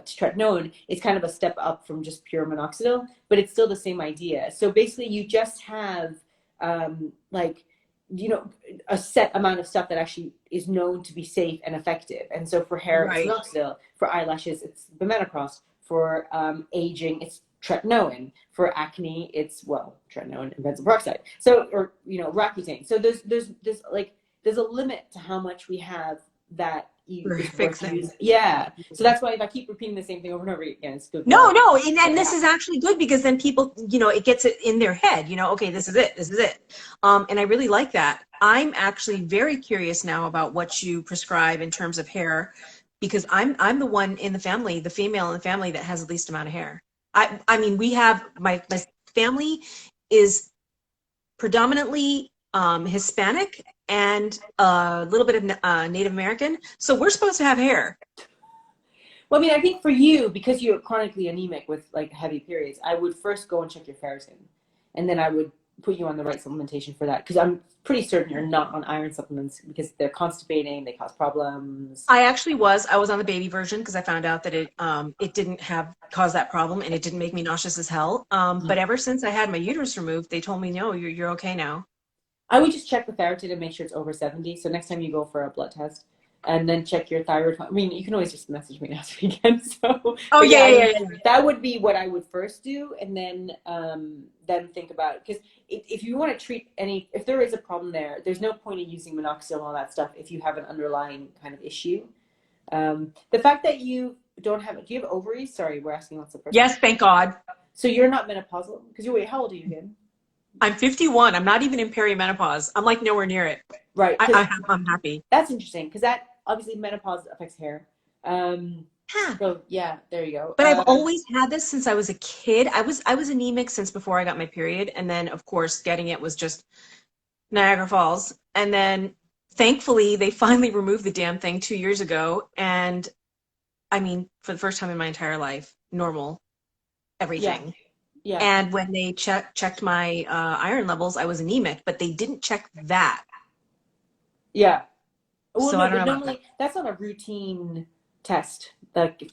tretinoin is kind of a step up from just pure minoxidil, but it's still the same idea. So basically you just have a set amount of stuff that actually is known to be safe and effective. And so for hair, Right. it's minoxidil. For eyelashes, it's bimetoprost. For aging, it's tretinoin. For acne, it's tretinoin and benzoyl peroxide. So, or Accutane. So there's a limit to how much we have that Fixing. Yeah. So that's why if I keep repeating the same thing over and over again, it's good. No, and this is actually good because then people, it gets it in their head, okay, this is it. And I really like that. I'm actually very curious now about what you prescribe in terms of hair, because I'm the one in the family, the female in the family that has the least amount of hair. We have, my family is predominantly Hispanic and a little bit of Native American. So we're supposed to have hair. Well, I think for you, because you're chronically anemic with like heavy periods, I would first go and check your ferritin, and then I would put you on the right supplementation for that, because I'm pretty certain you're not on iron supplements because they're constipating, they cause problems. I was on the baby version because I found out that it didn't cause that problem, and it didn't make me nauseous as hell. But ever since I had my uterus removed, they told me, no, you're okay now. I would just check the ferritin and make sure it's over 70. So next time you go for a blood test, and then check your thyroid. You can always just message me next weekend. So, yeah. That would be what I would first do, and then think about it. Because if you want to treat if there is a problem there's no point in using minoxidil and all that stuff if you have an underlying kind of issue. The fact that you don't have, do you have ovaries? Sorry, we're asking lots of questions. Yes, thank God. So you're not menopausal? Because how old are you again? I'm 51. I'm not even in perimenopause. I'm like nowhere near it. Right. I'm happy. That's interesting because that obviously menopause affects hair. So yeah, there you go. But I've always had this since I was a kid. I was anemic since before I got my period, and then of course getting it was just Niagara Falls. And then thankfully they finally removed the damn thing 2 years ago, and for the first time in my entire life, normal everything. Yeah. And when they checked my iron levels, I was anemic, but they didn't check that. Yeah. Well, so no, I don't know. Normally, that's not a routine test. Okay.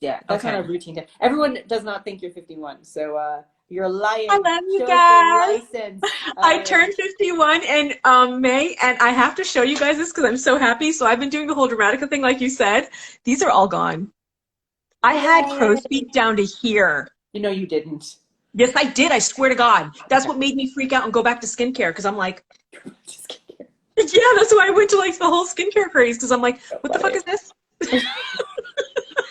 Yeah, that's not a routine test. Everyone does not think you're 51, so you're lying. I love you Show guys. us your license. I turned 51 in May, and I have to show you guys this because I'm so happy. So I've been doing the whole Dramatica thing, like you said. These are all gone. I had crow's Yay. feet down to here. You know you didn't. Yes, I did. I swear to God. That's Okay. what made me freak out and go back to skincare because I'm like, Just kidding. yeah, that's why I went to like the whole skincare craze because I'm like, So what the fuck funny. is this?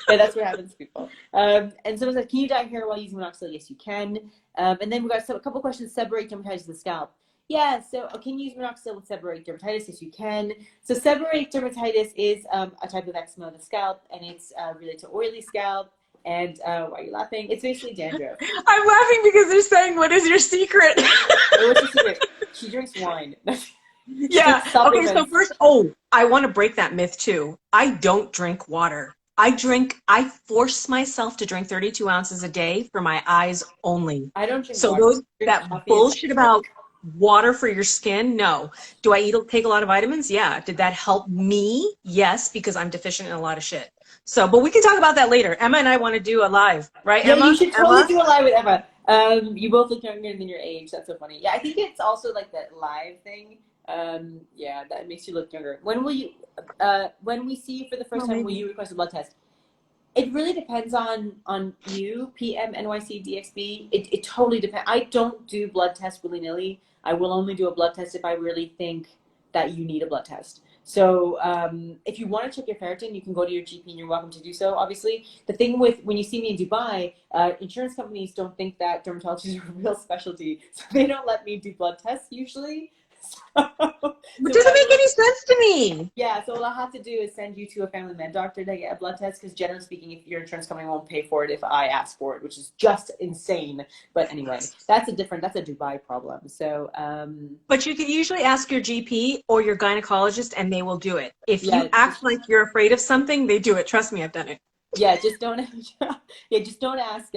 Yeah, that's what happens to people. And someone said, can you dye hair while using minoxidil? Yes, you can. And then we got a couple questions. Seborrheic dermatitis of the scalp. Yeah, so can you use minoxidil with seborrheic dermatitis? Yes, you can. So seborrheic dermatitis is a type of eczema of the scalp, and it's related to oily scalp. And why are you laughing? It's basically dandruff. I'm laughing because they're saying, what is your secret? Wait, what's your secret? She drinks wine. She Yeah. takes Okay, so supplements. first, I want to break that myth too. I don't drink water. I force myself to drink 32 ounces a day for my eyes only. I don't drink So water. I drink that coffee and bullshit cider. about water for your skin, no. Do I take a lot of vitamins? Yeah. Did that help me? Yes, because I'm deficient in a lot of shit. So, but we can talk about that later. Emma and I want to do a live, right, Yeah, you Emma? should totally do a live with Emma. You both look younger than your age. That's so funny. Yeah, I think it's also like that live thing. Yeah, that makes you look younger. When will you? When we see you for the first time, will you request a blood test? It really depends on you, PM, NYC, DXB. It totally depends. I don't do blood tests willy-nilly. I will only do a blood test if I really think that you need a blood test. So if you want to check your ferritin, you can go to your GP and you're welcome to do so, obviously. The thing with when you see me in Dubai, insurance companies don't think that dermatology is a real specialty. So they don't let me do blood tests usually. It doesn't make any sense to me. Yeah, so what I'll have to do is send you to a family med doctor to get a blood test because generally speaking, if your insurance company won't pay for it if I ask for it, which is just insane. But anyway, that's a Dubai problem. So But you can usually ask your GP or your gynecologist and they will do it. If yeah, you act like you're afraid of something, they do it. Trust me, I've done it. just don't just don't ask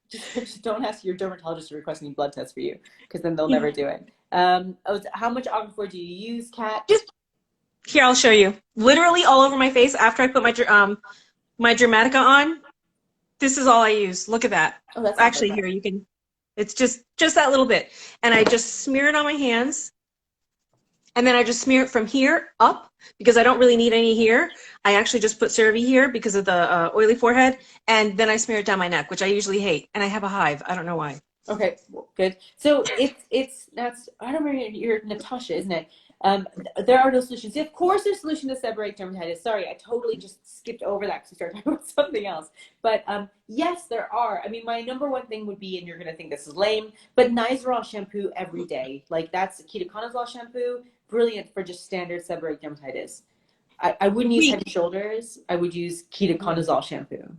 just don't ask your dermatologist to request any blood tests for you because then they'll never do it. How much Aquaphor do you use, Kat? Just here, I'll show you. Literally all over my face after I put my Dramatica on. This is all I use. Look at that. Oh, that's not Actually, bad. here you can. It's just that little bit, and I just smear it on my hands, and then I just smear it from here up because I don't really need any here. I actually just put CeraVe here because of the oily forehead, and then I smear it down my neck, which I usually hate, and I have a hive. I don't know why. Okay, well, good. So that's I don't remember you're Natasha, isn't it? There are no solutions. Of course, there's a solution to seborrheic dermatitis. Sorry, I totally just skipped over that because we started talking about something else. But yes, there are. I mean, my number one thing would be, and you're gonna think this is lame, but Nizoral shampoo every day. Like that's ketoconazole shampoo, brilliant for just standard seborrheic dermatitis. I wouldn't use Head and Shoulders. I would use ketoconazole shampoo.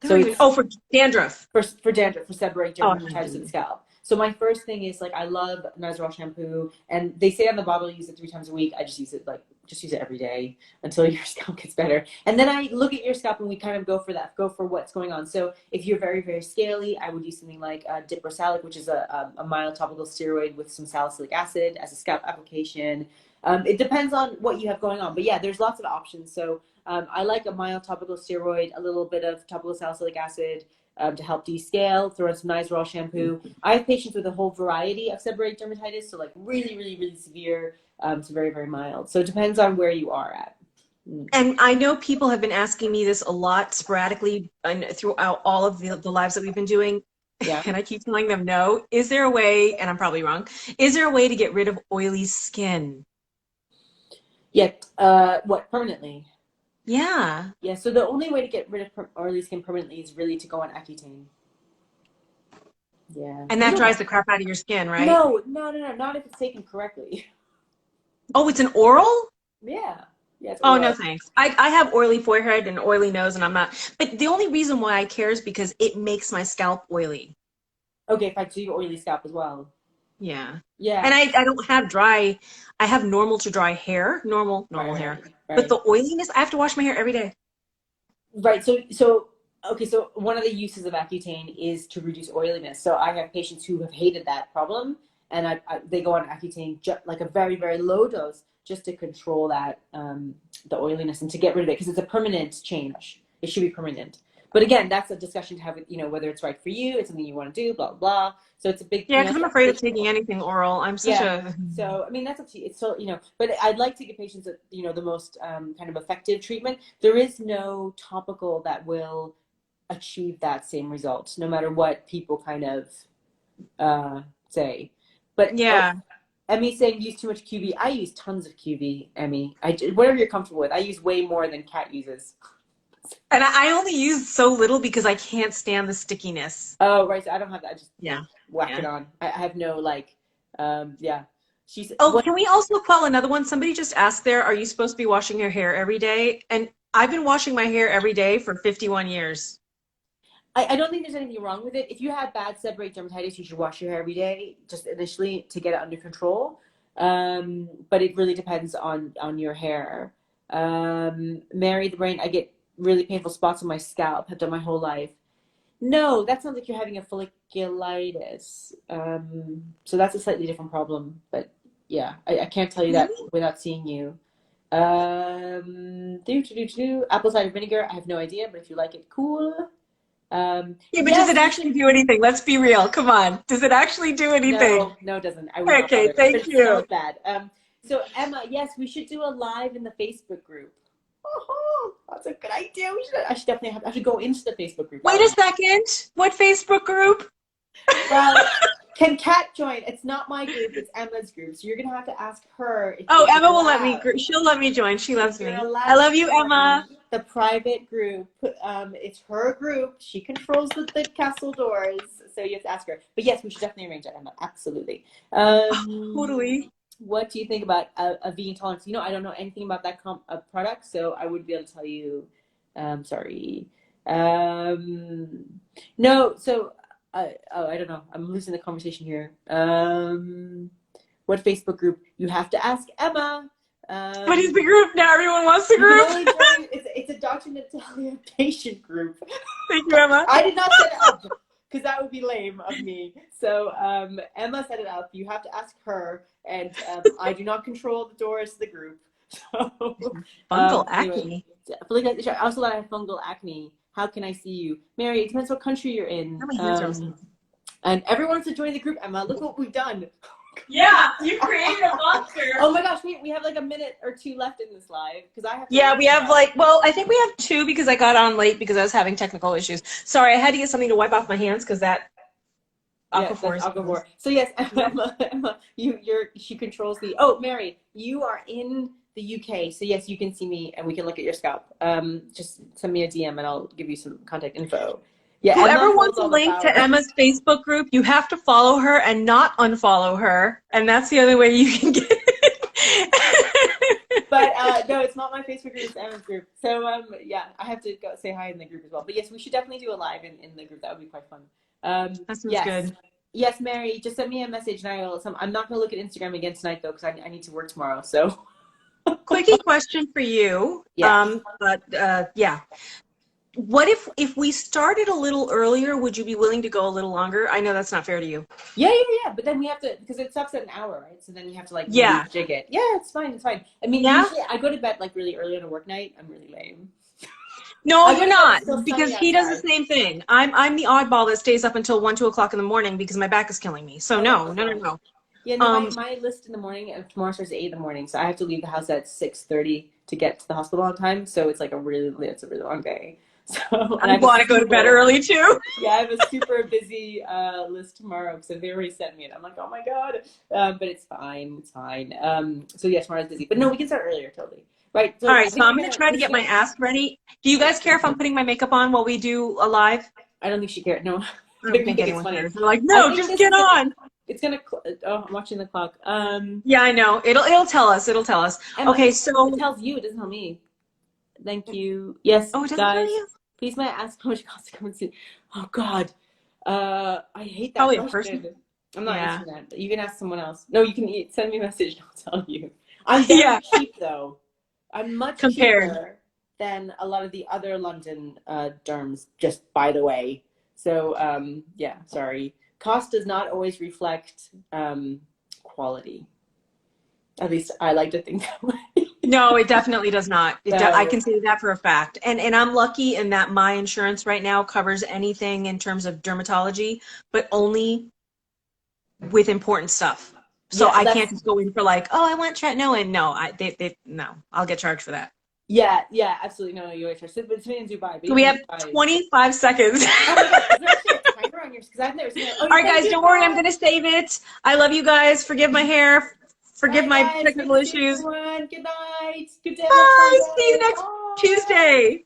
So even, for dandruff. For dandruff, for seborrheic dermatitis of the Oh, scalp. So my first thing is like I love Nizoral shampoo, and they say on the bottle use it 3 times a week. I just use it every day until your scalp gets better. And then I look at your scalp and we kind of go for what's going on. So if you're very, very scaly, I would use something like Diprosalic, which is a mild topical steroid with some salicylic acid as a scalp application. It depends on what you have going on, but yeah, there's lots of options. So I like a mild topical steroid, a little bit of topical salicylic acid to help descale, throw in some Nizoral shampoo. I have patients with a whole variety of seborrheic dermatitis, so like really, really, really severe to very, very mild. So it depends on where you are at. And I know people have been asking me this a lot sporadically and throughout all of the lives that we've been doing. Yeah. And I keep telling them no. Is there a way, and I'm probably wrong, is there a way to get rid of oily skin? Yeah. What, permanently? Yeah. Yeah, so the only way to get rid of oily skin permanently is really to go on Accutane. Yeah. And that dries the crap out of your skin, right? No, not if it's taken correctly. Oh, it's an oral? Yeah. Yeah, it's Oh, oral. no, thanks. I have oily forehead and oily nose, and I'm not. But the only reason why I care is because it makes my scalp oily. Okay, fine. So you have oily scalp as well. Yeah. Yeah. And I don't have dry, I have normal to dry hair, normal hair. Right. But the oiliness, I have to wash my hair every day. Right. So okay, so one of the uses of Accutane is to reduce oiliness. So I have patients who have hated that problem, and they go on Accutane like a very, very low dose just to control that the oiliness and to get rid of it because it's a permanent change. It should be permanent. But again, that's a discussion to have with, whether it's right for you, it's something you want to do, blah, blah, blah. So it's a big, Yeah, because I'm afraid of taking anything oral. I'm such a... So, I mean, that's up to you. It's so, but I'd like to give patients, the most kind of effective treatment. There is no topical that will achieve that same result, no matter what people kind of say. But Yeah. Emmy's saying use too much QV. I use tons of QV, Emmy. Whatever you're comfortable with. I use way more than Kat uses. And I only use so little because I can't stand the stickiness. Oh, right. So I don't have that. I just Yeah. whack it Yeah. on. I have no like, yeah. She's Oh, what? can we also quell another one? Somebody just asked there, are you supposed to be washing your hair every day? And I've been washing my hair every day for 51 years. I don't think there's anything wrong with it. If you have bad seborrheic dermatitis, you should wash your hair every day, just initially to get it under control. But it really depends on your hair. Mary the Brain, I get really painful spots on my scalp. Have done my whole life. No, that sounds like you're having a folliculitis. So that's a slightly different problem. But yeah, I can't tell you that Really? without seeing you. Apple cider vinegar. I have no idea, but if you like it, cool. Yeah, but does Yes, it actually do anything? Let's be real. Come on. Does it actually do anything? no, it doesn't. I would not Okay, bother. But thank it smells you. bad. So Emma, yes, we should do a live in the Facebook group. Oh, that's a good idea. I should definitely have. I should go into the Facebook group. Wait a second. What Facebook group? Well, can Kat join? It's not my group. It's Emma's group. So you're gonna have to ask her. If Oh, you're Emma will let me. allowed. She'll let me join. She loves If you're me. allowed I love to you, Emma. join the private group. It's her group. She controls the castle doors. So you have to ask her. But yes, we should definitely arrange that, Emma. Absolutely. Totally. What do you think about a vegan tolerance? You know, I don't know anything about that product, so I wouldn't be able to tell you. Sorry. No, so I don't know. I'm losing the conversation here. What Facebook group? You have to ask Emma. What is the group now? Everyone wants the You can group. only join. It's a Dr. Natalia patient group. Thank you, Emma. I did not set it up because that would be lame of me. So Emma set it up. You have to ask her, and I do not control the doors to the group. So, Fungal anyway, acne. also, I have fungal acne. How can I see you, Mary? It depends what country you're in. My hands are And everyone wants to join the group. Emma, look what we've done. Yeah, you created a monster. Oh my gosh, we have like a minute or two left in this live because I have. Yeah, we have like, well, I think we have 2 because I got on late because I was having technical issues. Sorry, I had to get something to wipe off my hands because that Aquaphor is. Aquaphor. So yes, Emma, she controls the. Oh, Mary, you are in the UK, so yes, you can see me and we can look at your scalp. Just send me a DM and I'll give you some contact info. Yeah, whoever Emma wants a holds all the link to power. Emma's Facebook group, you have to follow her and not unfollow her, and that's the only way you can get it. But no, it's not my Facebook group, it's Emma's group. So yeah, I have to go say hi in the group as well. But yes, we should definitely do a live in the group. That would be quite fun. That sounds good. Yes, Mary, just send me a message and I'm not gonna look at Instagram again tonight though, because I need to work tomorrow. So Quickie question for you. Yeah. Yeah. What if we started a little earlier, would you be willing to go a little longer? I know that's not fair to you. Yeah. But then we have to, because it stops at an hour, right? So then you have to like Yeah. jig it. Yeah, it's fine. I mean, Yeah? usually I go to bed like really early on a work night. I'm really lame. No, I you're wake up not, still because sunny he does the outside. same thing. I'm the oddball that stays up until 1, 2 o'clock in the morning because my back is killing me. So no. Yeah, no, my list in the morning of tomorrow starts at 8 in the morning, so I have to leave the house at 6:30 to get to the hospital on time. So it's like it's a really long day. So I want to go to bed early too. Yeah, I have a super busy list tomorrow because they've already sent me it. I'm like, oh my god, but it's fine. It's fine. So yeah, tomorrow's busy, but no, we can start earlier, totally. Right. So all right, so I'm gonna try to get my ass ready. Do you guys care if I'm putting my makeup on while we do a live? I don't think she cared. No, I don't think anyone funny. cares. They're like, no, just get on. It's gonna. Oh, I'm watching the clock. Yeah, I know. It'll tell us. Emma, Okay, so it tells you. It doesn't tell me. Thank you. Yes, oh, it doesn't guys. tell you? Please, may I ask how much it costs to come and see? Oh God, I hate that Probably a question. person. I'm not Yeah. answering that. You can ask someone else. No, you can send me a message. And I'll tell you. I'm very cheap though. I'm much cheaper than a lot of the other London derms. Just by the way. So yeah, sorry. Cost does not always reflect quality. At least I like to think that way. No, it definitely does not. So, I can say that for a fact. And I'm lucky in that my insurance right now covers anything in terms of dermatology, but only with important stuff. So yeah, I can't just go in for like, oh, I want tretinoin. No, no, I'll get charged for that. Yeah, yeah, absolutely. No, no, you always are. It's made in Dubai, but So we even have Dubai is. 25 seconds. Oh my God, is there actually a timer on yours? Because I've never seen it. Oh, All you right, thank guys, you, don't worry. I'm guys. going to save it. I love you guys. Forgive my hair. Forgive Bye, my guys. Good technical to see issues. everyone. Good night. Good day, Bye. See you Sunday. next Bye. Tuesday.